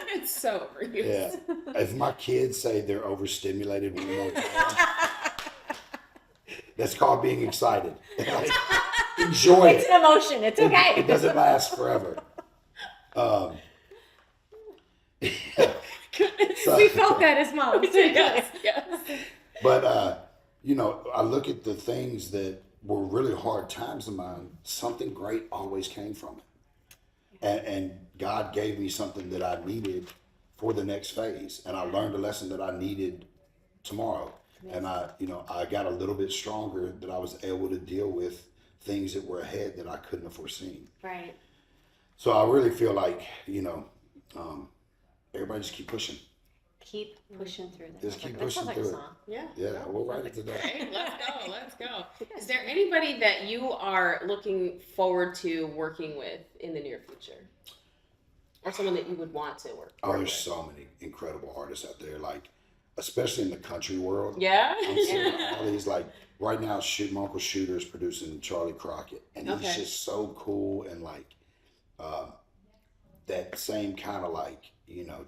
It's so overused. Yeah. If my kids say they're overstimulated one more time, that's called being excited. Like, enjoy It's it. an emotion. It's okay. It doesn't last forever. We felt that as moms. Yes, yes. But you know, I look at the things that were really hard times of mine, something great always came from it. And God gave me something that I needed for the next phase. And I learned a lesson that I needed tomorrow. And I got a little bit stronger, that I was able to deal with things that were ahead that I couldn't have foreseen. Right. So I really feel like, everybody just keep pushing. Keep pushing through that. Just keep That sounds pushing like a through it. song. Yeah. Yeah, we'll write it today. Okay, let's go. Is there anybody that you are looking forward to working with in the near future? Or someone that you would want to work Oh, there's with? so many incredible artists out there, like, especially in the country world. Yeah? I'm seeing all these, like, right now, my Uncle Shooter's producing Charlie Crockett, and he's Okay. just so cool, and like, that same kind of like,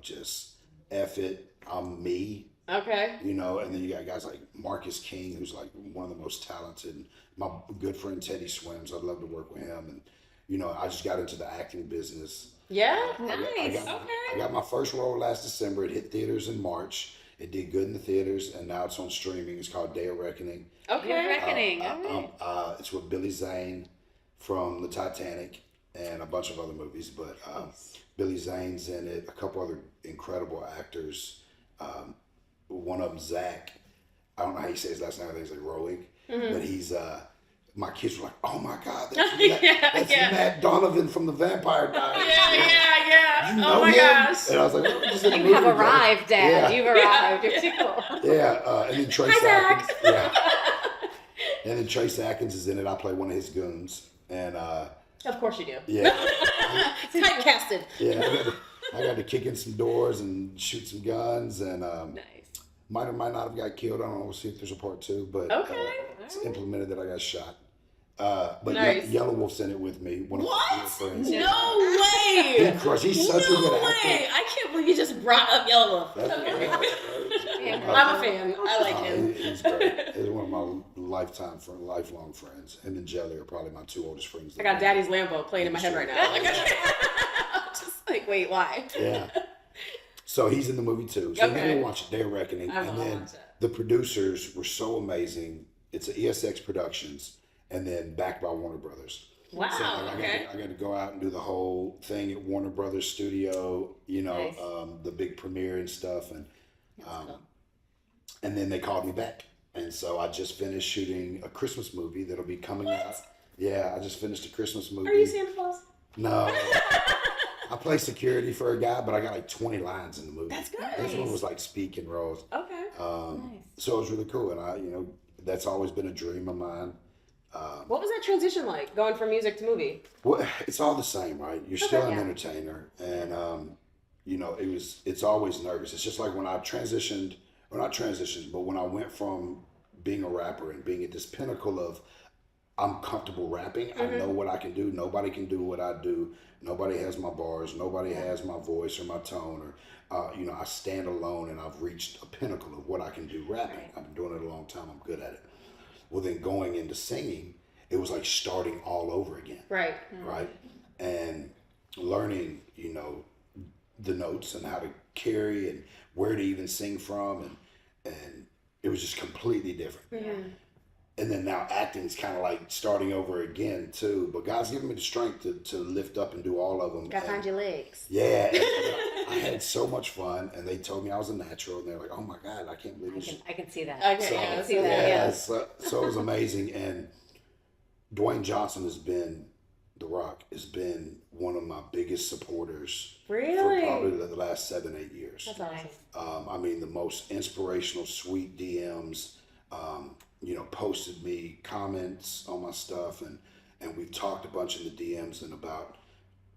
just F it, I'm me, Okay. and then you got guys like Marcus King, who's like one of the most talented. My good friend Teddy Swims, I'd love to work with him, and I just got into the acting business. Yeah? Nice. I got my first role last December. It hit theaters in March. It did good in the theaters, and now it's on streaming. It's called Day of Reckoning. Okay. You're reckoning. All right. It's with Billy Zane from the Titanic and a bunch of other movies, but Billy Zane's in it. A couple other incredible actors. One of them, Zach. I don't know how you say his last name. I think it's like Roig, but he's. My kids were like, "Oh my God, that's Matt Donovan from the Vampire Diaries." Yeah. You know Oh my him? gosh. And I was like, "Oh, just in a You movie have together." arrived, Dad. Yeah. You've arrived. You're too cool. Yeah, and then Trace Zach. Atkins. Yeah. And then Trace Atkins is in it. I play one of his goons, and Of course you do. yeah, Typecasted. yeah. I got to kick in some doors and shoot some guns, and Nice. might or might not have got killed. I don't know. We'll see if there's a part 2, but Okay. it's implemented that I got shot. But Nice. Yellow Wolf's in it with me. One of my dear friends. No way! He crushed. He's such a good No actor. way! I can't believe you just brought up Yellow Wolf. That's Okay. Yeah. I'm a fan. I like him. He's great. He's one of my lifelong friends. Him and Jelly are probably my 2 oldest friends. I got Daddy's Lambo playing in my head right now. Like, I'm just like, wait, why? Yeah. So he's in the movie too. So Okay. you're gonna watch Day of Reckoning, I will and then watch that. the producers were so amazing. It's a ESX Productions, and then backed by Warner Brothers. Wow. So like, Okay. I got to go out and do the whole thing at Warner Brothers Studio. Nice. The big premiere and stuff, and cool. and then they called me back, and so I just finished shooting a Christmas movie that'll be coming out. Yeah, I just finished a Christmas movie. Are you Santa Claus? No. I play security for a guy, but I got like 20 lines in the movie. That's good. This one was like speaking roles. Okay. Nice. So it was really cool, and that's always been a dream of mine. What was that transition like, going from music to movie? Well, it's all the same, right? You're still an yeah. entertainer, and it's always nervous. It's just like when I transitioned, or not transitioned, but when I went from being a rapper and being at this pinnacle of I'm comfortable rapping. I know what I can do. Nobody can do what I do. Nobody has my bars. Nobody has my voice or my tone. Or, I stand alone, and I've reached a pinnacle of what I can do rapping. I've been doing it a long time. I'm good at it. Well, then going into singing, it was like starting all over again. Right. Right? And learning, the notes and how to carry and where to even sing from. And it was just completely different. And then now acting is kind of like starting over again too. But God's given me the strength to lift up and do all of them. Gotta find your legs. Yeah. And I had so much fun, and they told me I was a natural, and they're like, "Oh my God, I can't believe this." I can see that. Okay. I Yeah, can see that. Yeah, Yeah. so it was amazing. And Dwayne Johnson The Rock has been one of my biggest supporters Really? for probably the last 7-8 years. That's awesome. The most inspirational, sweet DMs. Posted me comments on my stuff, and we talked a bunch in the DMs. And about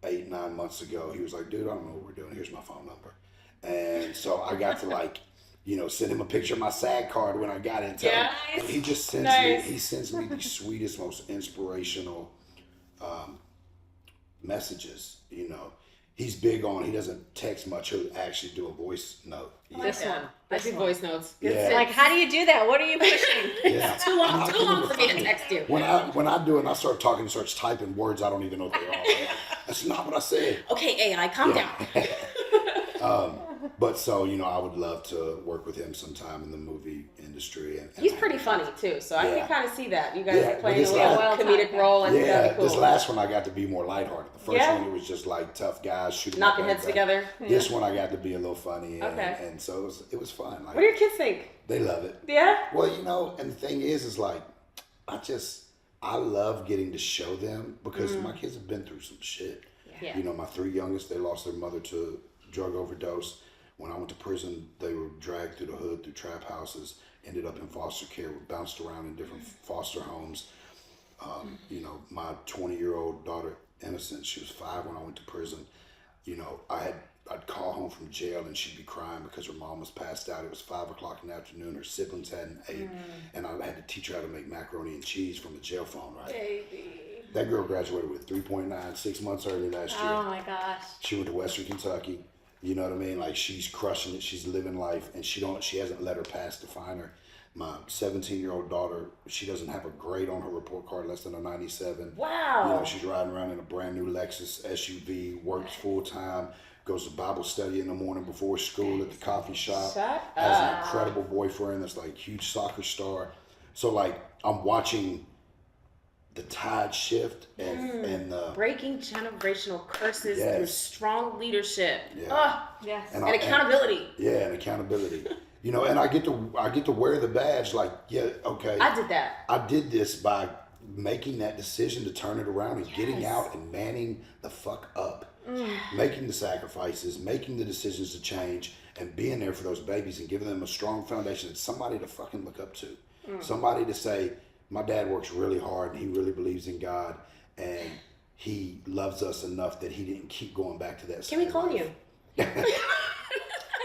8-9 months ago, he was like, "Dude, I don't know what we're doing. Here's my phone number." And so I got to send him a picture of my SAG card when I got it. Yeah. And he just sends Nice. me. He sends me the sweetest, most inspirational messages. He's big on. He doesn't text much. He'll actually do a voice note. This one. I do voice notes. Yeah. Like, how do you do that? What are you pushing? Yeah. Too long for me to text you. When I do it, and I start talking, and starts typing words I don't even know what they are. I'm like, that's not what I said. Okay, AI, calm down. But so I would love to work with him sometime in the movie industry. industry. And He's pretty funny too, so I Yeah. can kind of see that. You guys Yeah, are but playing a this little last- comedic role, and Yeah, that'd be cool. this last one I got to be more lighthearted. The first Yeah. one, it was just like tough guys shooting Knocking up heads everybody. together. This one I got to be a little funny, and, Okay. and so it was fun. Like, What do your kids think? they love it. Yeah. Well, you know, and the thing is like, I love getting to show them because my kids have been through some shit. Yeah. You know, my 3 youngest, they lost their mother to drug overdose. When I went to prison, they were dragged through the hood, through trap houses, ended up in foster care, bounced around in different foster homes. You know, my 20-year-old daughter, Innocent, she was 5 when I went to prison. You know, I'd call home from jail and she'd be crying because her mom was passed out. It was 5 o'clock in the afternoon. Her siblings hadn't ate. And I had to teach her how to make macaroni and cheese from a jail phone, right? Baby. That girl graduated with 3.9, 6 months early last year. Oh my gosh. She went to Western Kentucky. You know what I mean? Like, she's crushing it. She's living life, and she hasn't let her past define her. My 17-year-old daughter, she doesn't have a grade on her report card less than a 97. Wow. You know, she's riding around in a brand new Lexus SUV, works full time, goes to Bible study in the morning before school at the coffee shop. Shut Has an up. incredible boyfriend that's like huge soccer star. So like, I'm watching the tide shift and Breaking generational curses Yes. through strong leadership. Yeah. Yes. And And accountability. and accountability. You know, and I get to wear the badge. Like, yeah, okay. I did that. I did this by making that decision to turn it around and getting out and manning the fuck up, making the sacrifices, making the decisions to change, and being there for those babies and giving them a strong foundation and somebody to fucking look up to, somebody to say, my dad works really hard and he really believes in God and he loves us enough that he didn't keep going back to that. Can we clone you?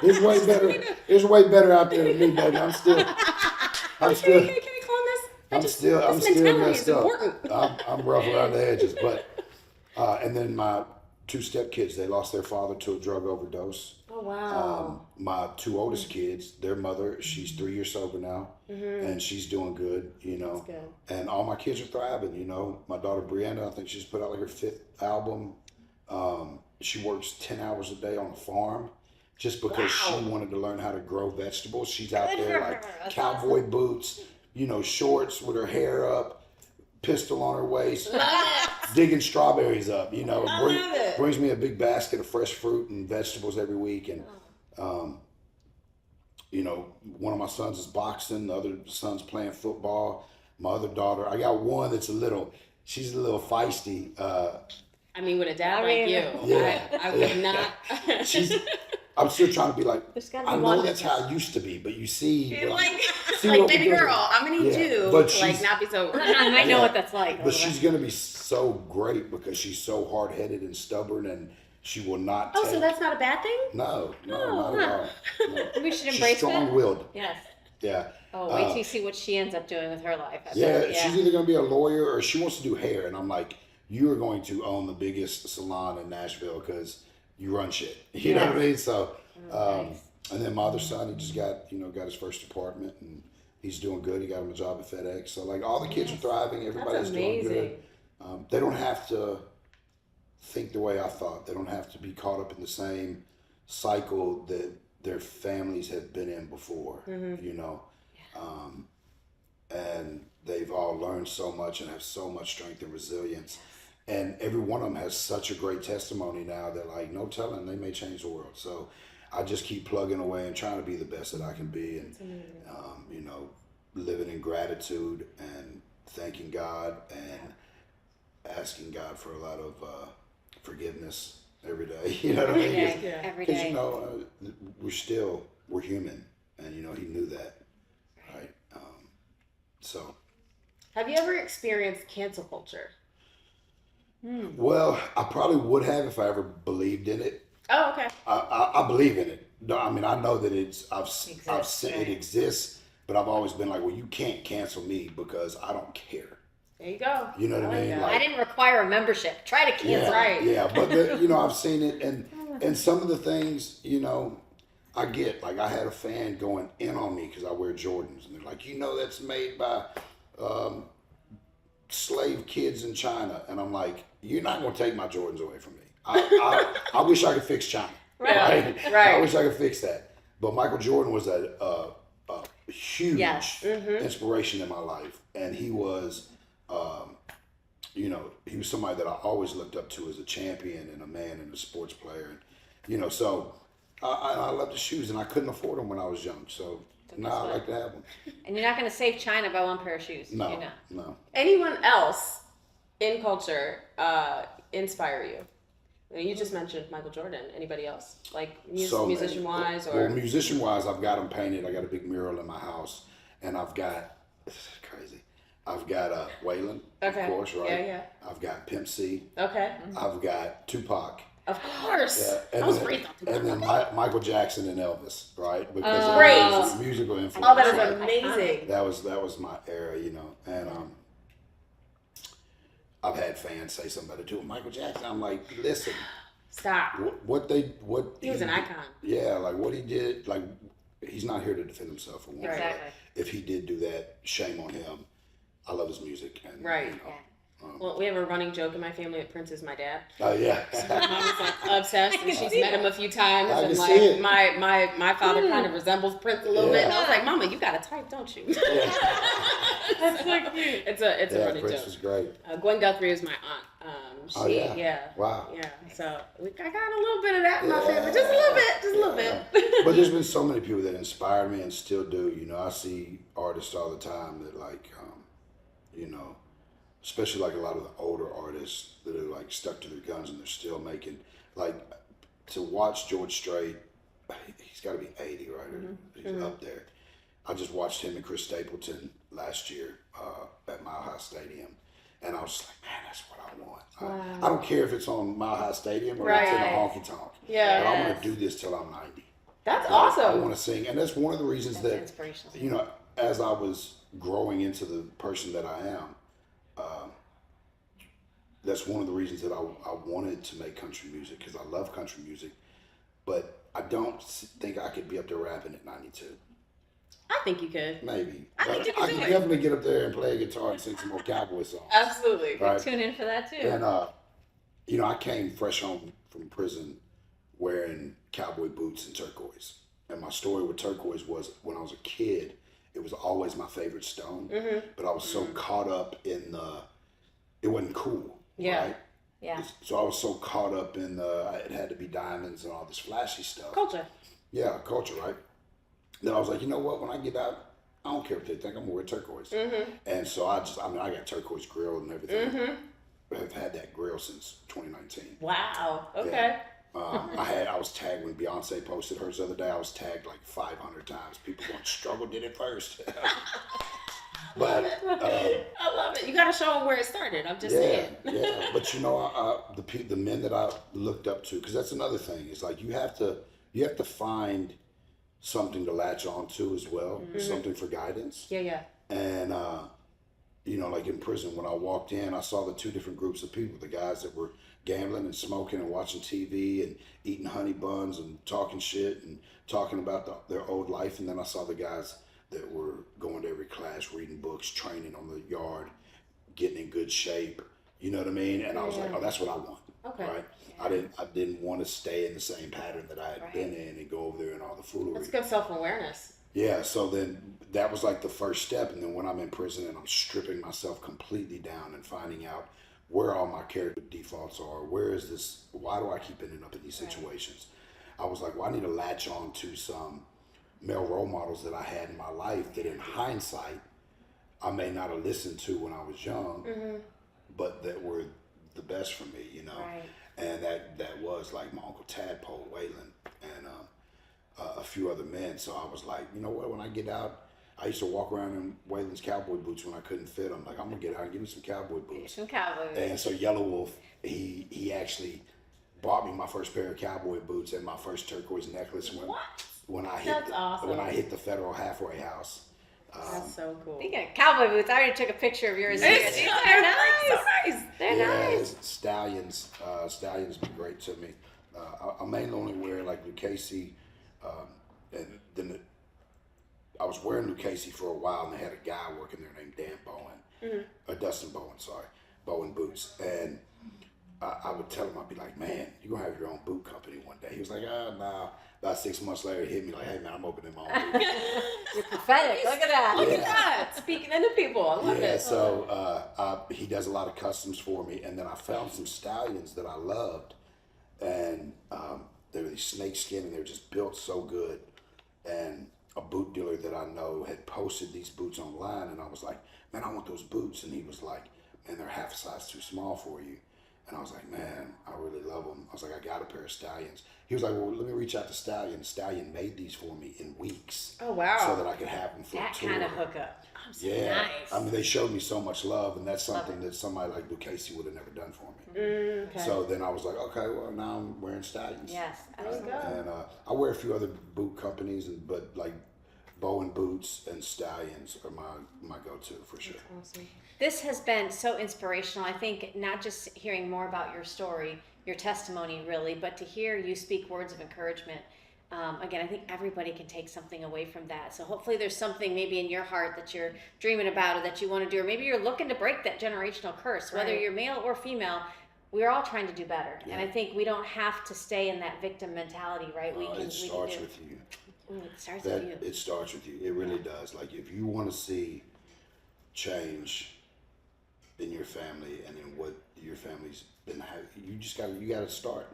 There's way better. There's way better out there than me, baby. I'm still. Can we clone this? I'm still mentality messed is up. important. I'm rough around the edges, but and then my 2 stepkids, they lost their father to a drug overdose. Oh wow. My 2 oldest kids, their mother, she's 3 years sober now, and she's doing good, you know. That's good. And all my kids are thriving, you know. My daughter Brianna, I think she's put out like her 5th album. She works 10 hours a day on a farm just because she wanted to learn how to grow vegetables. She's out Good there for like her. That's cowboy boots, you know, shorts with her hair up, pistol on her waist, digging strawberries up, you know. I love it. Brings me a big basket of fresh fruit and vegetables every week. And, you know, one of my sons is boxing, the other son's playing football. My other daughter, I got one that's she's a little feisty. I mean, with a dad I like mean- you, Yeah. I would not. I'm still trying to be like, There's gotta I be know one that's how it used to be, but you see, like, see like what baby we're doing. girl, I'm gonna need Yeah, you but to like she's- not be so. I know Yeah. what that's like. But she's gonna be so great because she's so hard headed and stubborn, and she will not. Oh, take, so that's not a bad thing? no, not at all. No. We should She's embrace that. strong-willed. Yes. Yeah. Oh, wait till you see what she ends up doing with her life. I Yeah, bet. she's either gonna be a lawyer or she wants to do hair, and I'm like, you are going to own the biggest salon in Nashville because you run shit. You know what I mean? So, Nice. and then my other son, he just got his first apartment, and he's doing good. He got him a job at FedEx. So like all the kids are thriving. Everybody's doing good. amazing. They don't have to think the way I thought. They don't have to be caught up in the same cycle that their families have been in before. You know. And they've all learned so much and have so much strength and resilience. And every one of them has such a great testimony now that, like, no telling, they may change the world. So I just keep plugging away and trying to be the best that I can be, and you know, living in gratitude and thanking God and asking God for a lot of forgiveness every day. You know what I mean? Yeah, every Because day. you know, we're human, and you know, he knew that, right? So, Have you ever experienced cancel culture? well, I probably would have if I ever believed in it. Oh, okay. I believe in it. No, I mean, I know that I've seen it right. exists, but I've always been like, well, you can't cancel me because I don't care. There you go. You know what I mean? that. Like, I didn't require a membership. Try to cancel. yeah, right. Yeah, but you know, I've seen it, and some of the things, you know, I get. Like, I had a fan going in on me because I wear Jordans, and they're like, you know, that's made by slave kids in China, and I'm like, you're not going to take my Jordans away from me. I wish I could fix China. Right. I wish I could fix that. But Michael Jordan was a huge Yes. inspiration in my life, and he was, he was somebody that I always looked up to as a champion and a man and a sports player, and so I love the shoes, and I couldn't afford them when I was young, so now I like to have them. And you're not going to save China by one pair of shoes. No, You're not. no. Anyone else in culture inspire you? You just mentioned Michael Jordan. Anybody else? Like musician-wise? Well, musician-wise, I've got them painted. I got a big mural in my house, and I've got, this is crazy, I've got Waylon, of course, right? Yeah. I've got Pimp C. Okay. I've got Tupac. Of course. Yeah, I was great. And then Michael Jackson and Elvis, right? Because Great. of musical influence. Oh, that is right? amazing. That was my era, and I've had fans say something about it too. Michael Jackson, I'm like, listen, Stop. what He was an icon. Yeah, like what he did, like he's not here to defend himself for one. Exactly. If he did do that, shame on him. I love his music, and Right. Well, we have a running joke in my family that Prince is my dad. Oh yeah. So my mom is like obsessed, and she's met him a few times, I and can like see it. my father kind of resembles Prince a little bit. And I was Yeah. like, Mama, you got a type, don't you? Yeah. That's so cute. It's a running Prince joke. was great. Gwen Guthrie is my aunt. Oh, yeah? Wow. Yeah. So I got a little bit of that in my family, just a little bit. But there's been so many people that inspire me and still do. I see artists all the time that especially like a lot of the older artists that are like stuck to their guns and they're still making, like, to watch George Strait, he's got to be 80, right? He's up there. I just watched him and Chris Stapleton last year at Mile High Stadium, and I was just like, man, that's what I want. Wow. I don't care if it's on Mile High Stadium or Right. it's in a honky tonk. Yeah. But I want to do this till I'm 90. That's I awesome. want to sing, and that's one of the reasons That's that inspirational. as I was growing into the person that I am, that's one of the reasons that I wanted to make country music, because I love country music, but I don't think I could be up there rapping at 92. I think you could. Maybe. I think you I can could do it. definitely get up there and play a guitar and sing some more cowboy songs. Absolutely. Right? Tune in for that too. And I came fresh home from prison wearing cowboy boots and turquoise. And my story with turquoise was, when I was a kid, it was always my favorite stone. But I was so caught up in it wasn't cool. Yeah. Right? Yeah. So I was so caught up in it had to be diamonds and all this flashy stuff. Culture. Yeah, culture, right? Then I was like, you know what? When I get out, I don't care if they think I'm gonna wear turquoise. And so I got turquoise grill and everything. I've had that grill since 2019. Wow. Okay. Yeah. I was tagged when Beyonce posted hers the other day. I was tagged like 500 times. People going, Struggle did it first. But I love it. You got to show them where it started. I'm just saying. yeah. But the men that I looked up to, because that's another thing. It's like you have to find something to latch on to as well, something for guidance. Yeah. And like in prison, when I walked in, I saw the two different groups of people: the guys that were gambling and smoking and watching TV and eating honey buns and talking shit and talking about their old life, and then I saw the guys that were going to every class, reading books, training on the yard, getting in good shape. You know what I mean? And I was like, oh, that's what I want. Okay. Right? I didn't want to stay in the same pattern that I had been in and go over there and all the foolery. That's good self-awareness. Yeah, so then that was like the first step. And then when I'm in prison and I'm stripping myself completely down and finding out where all my character defaults are, why do I keep ending up in these situations? I was like, well, I need to latch on to some male role models that I had in my life that in hindsight, I may not have listened to when I was young, but that were the best for me, Right. And that was like my Uncle Tadpole, Waylon, and a few other men. So I was like, you know what, when I get out, I used to walk around in Waylon's cowboy boots when I couldn't fit them. Like, I'm gonna get out and give me some cowboy boots. Some cowboys. And so Yellow Wolf, he actually bought me my first pair of cowboy boots and my first turquoise necklace when I hit the Federal Halfway House. That's so cool. Speaking of cowboy boots, I already took a picture of yours. They're nice. They're nice. Stallions. Stallions been great to me. I mainly only wear like Lucchese, and then I was wearing Lucchese for a while, and they had a guy working there named Dan Bowen, or Dustin Bowen, sorry, Bowen Boots, and I would tell him, I'd be like, man, you're going to have your own boot company one day. He was like, nah. About 6 months later, he hit me like, hey, man, I'm opening my own boot. You're prophetic. Look at that. Look at that. Speaking into people. I love it. So he does a lot of customs for me. And then I found some stallions that I loved. And they were these snakeskin, and they were just built so good. And a boot dealer that I know had posted these boots online. And I was like, man, I want those boots. And he was like, man, they're half a size too small for you. And I was like, man, I really love them. I was like, I got a pair of Stallions. He was like, well, let me reach out to Stallion. Stallion made these for me in weeks. Oh, wow. So that I could have them for That a tour. kind of hookup. Yeah. Nice. I mean, they showed me so much love, and that's something that somebody like Luke Casey would have never done for me. Okay. So then I was like, okay, well, now I'm wearing Stallions. Yes, absolutely. And I wear a few other boot companies, but like Bowen boots and Stallions are my go-to for sure. Awesome. This has been so inspirational. I think not just hearing more about your story, your testimony really, but to hear you speak words of encouragement. Again, I think everybody can take something away from that. So hopefully there's something maybe in your heart that you're dreaming about or that you want to do, or maybe you're looking to break that generational curse, whether Right. you're male or female. We're all trying to do better. Yeah. And I think we don't have to stay in that victim mentality, right? It starts with you. Ooh, it starts with you. It starts with you. It really does. Like if you want to see change in your family and in what your family's been having, you gotta start.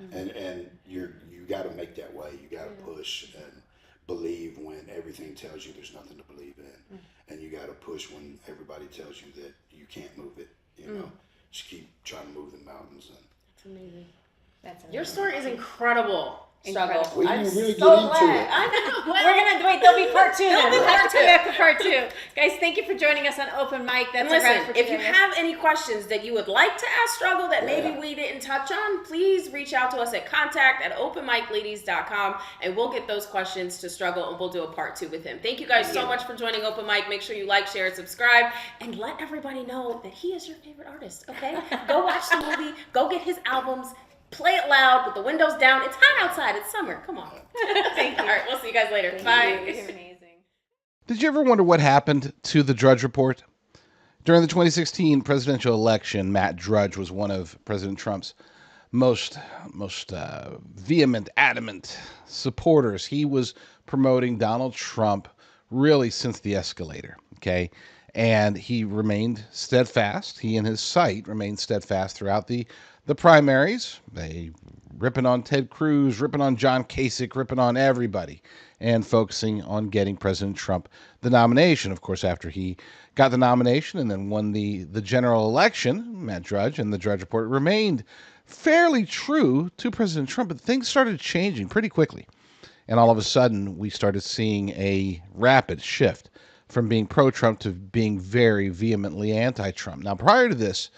Mm-hmm. And you gotta make that way. You gotta push and believe when everything tells you there's nothing to believe in. And you gotta push when everybody tells you that you can't move it. You know, just keep trying to move the mountains. And That's amazing. That's amazing. Your story is incredible. Incredible. Struggle. We I'm didn't really so get into glad. it. I know. Well, We're gonna wait. There'll be part two. Then be we'll have part to come two. back for part two, guys. Thank you for joining us on Open Mic. And That's a wrap listen, for if you today. have any questions that you would like to ask Struggle that maybe Yeah. we didn't touch on, please reach out to us at contact@openmicladies.com and we'll get those questions to Struggle and we'll do a part 2 with him. Thank you guys so much for joining Open Mic. Make sure you like, share, and subscribe, and let everybody know that he is your favorite artist, okay? Go watch the movie, go get his albums, play it loud with the windows down. It's hot outside, it's summer, come on. Thank you. All right, we'll see you guys later. Bye. You're amazing. Did you ever wonder what happened to the Drudge Report? During the 2016 presidential election, Matt Drudge was one of President Trump's most vehement, adamant supporters. He was promoting Donald Trump really since the escalator, okay? And he remained steadfast. He and his site remained steadfast throughout the primaries. They ripping on Ted Cruz, ripping on John Kasich, ripping on everybody, and focusing on getting President Trump the nomination. Of course, after he got the nomination and then won the general election, Matt Drudge and the Drudge Report remained fairly true to President Trump, but things started changing pretty quickly. And all of a sudden, we started seeing a rapid shift from being pro-Trump to being very vehemently anti-Trump. Now, prior to this,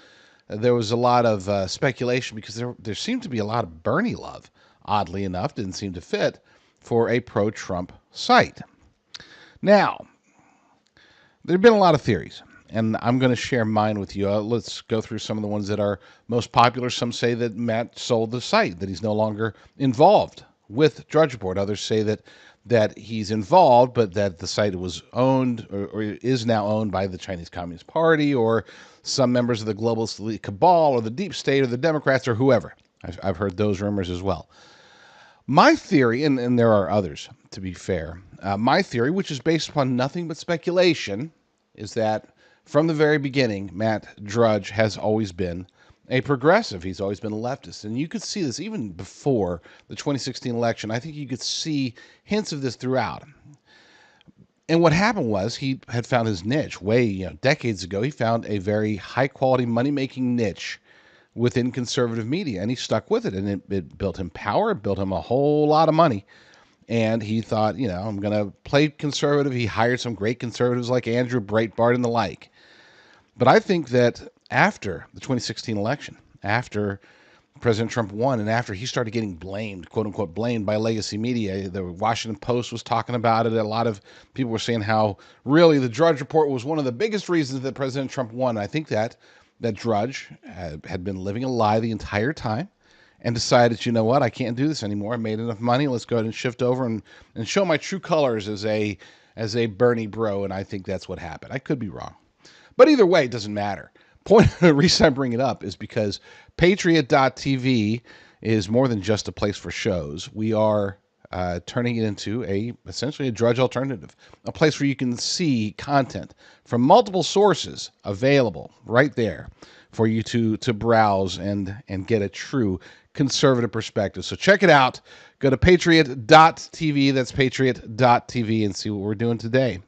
there was a lot of speculation because there seemed to be a lot of Bernie love, oddly enough, didn't seem to fit for a pro-Trump site. Now, there have been a lot of theories, and I'm going to share mine with you. Let's go through some of the ones that are most popular. Some say that Matt sold the site, that he's no longer involved with Drudge Report. Others say that he's involved, but that the site was owned or is now owned by the Chinese Communist Party or some members of the globalist elite cabal or the deep state or the Democrats or whoever. I've heard those rumors as well. My theory, and there are others, to be fair, my theory, which is based upon nothing but speculation, is that from the very beginning, Matt Drudge has always been a progressive. He's always been a leftist. And you could see this even before the 2016 election. I think you could see hints of this throughout. And what happened was he had found his niche decades ago. He found a very high-quality money-making niche within conservative media, and he stuck with it. And it built him power, it built him a whole lot of money. And he thought, I'm going to play conservative. He hired some great conservatives like Andrew Breitbart and the like. But I think that after the 2016 election, after President Trump won, and after he started getting blamed, quote unquote, blamed by legacy media, the Washington Post was talking about it. A lot of people were saying how really the Drudge Report was one of the biggest reasons that President Trump won. I think that Drudge had been living a lie the entire time and decided, you know what, I can't do this anymore. I made enough money. Let's go ahead and shift over and show my true colors as a Bernie bro. And I think that's what happened. I could be wrong. But either way, it doesn't matter. Point of the reason I bring it up is because Patriot.tv is more than just a place for shows. We are turning it into essentially a Drudge alternative, a place where you can see content from multiple sources available right there for you to browse and get a true conservative perspective. So check it out. Go to Patriot.tv. That's Patriot.tv and see what we're doing today.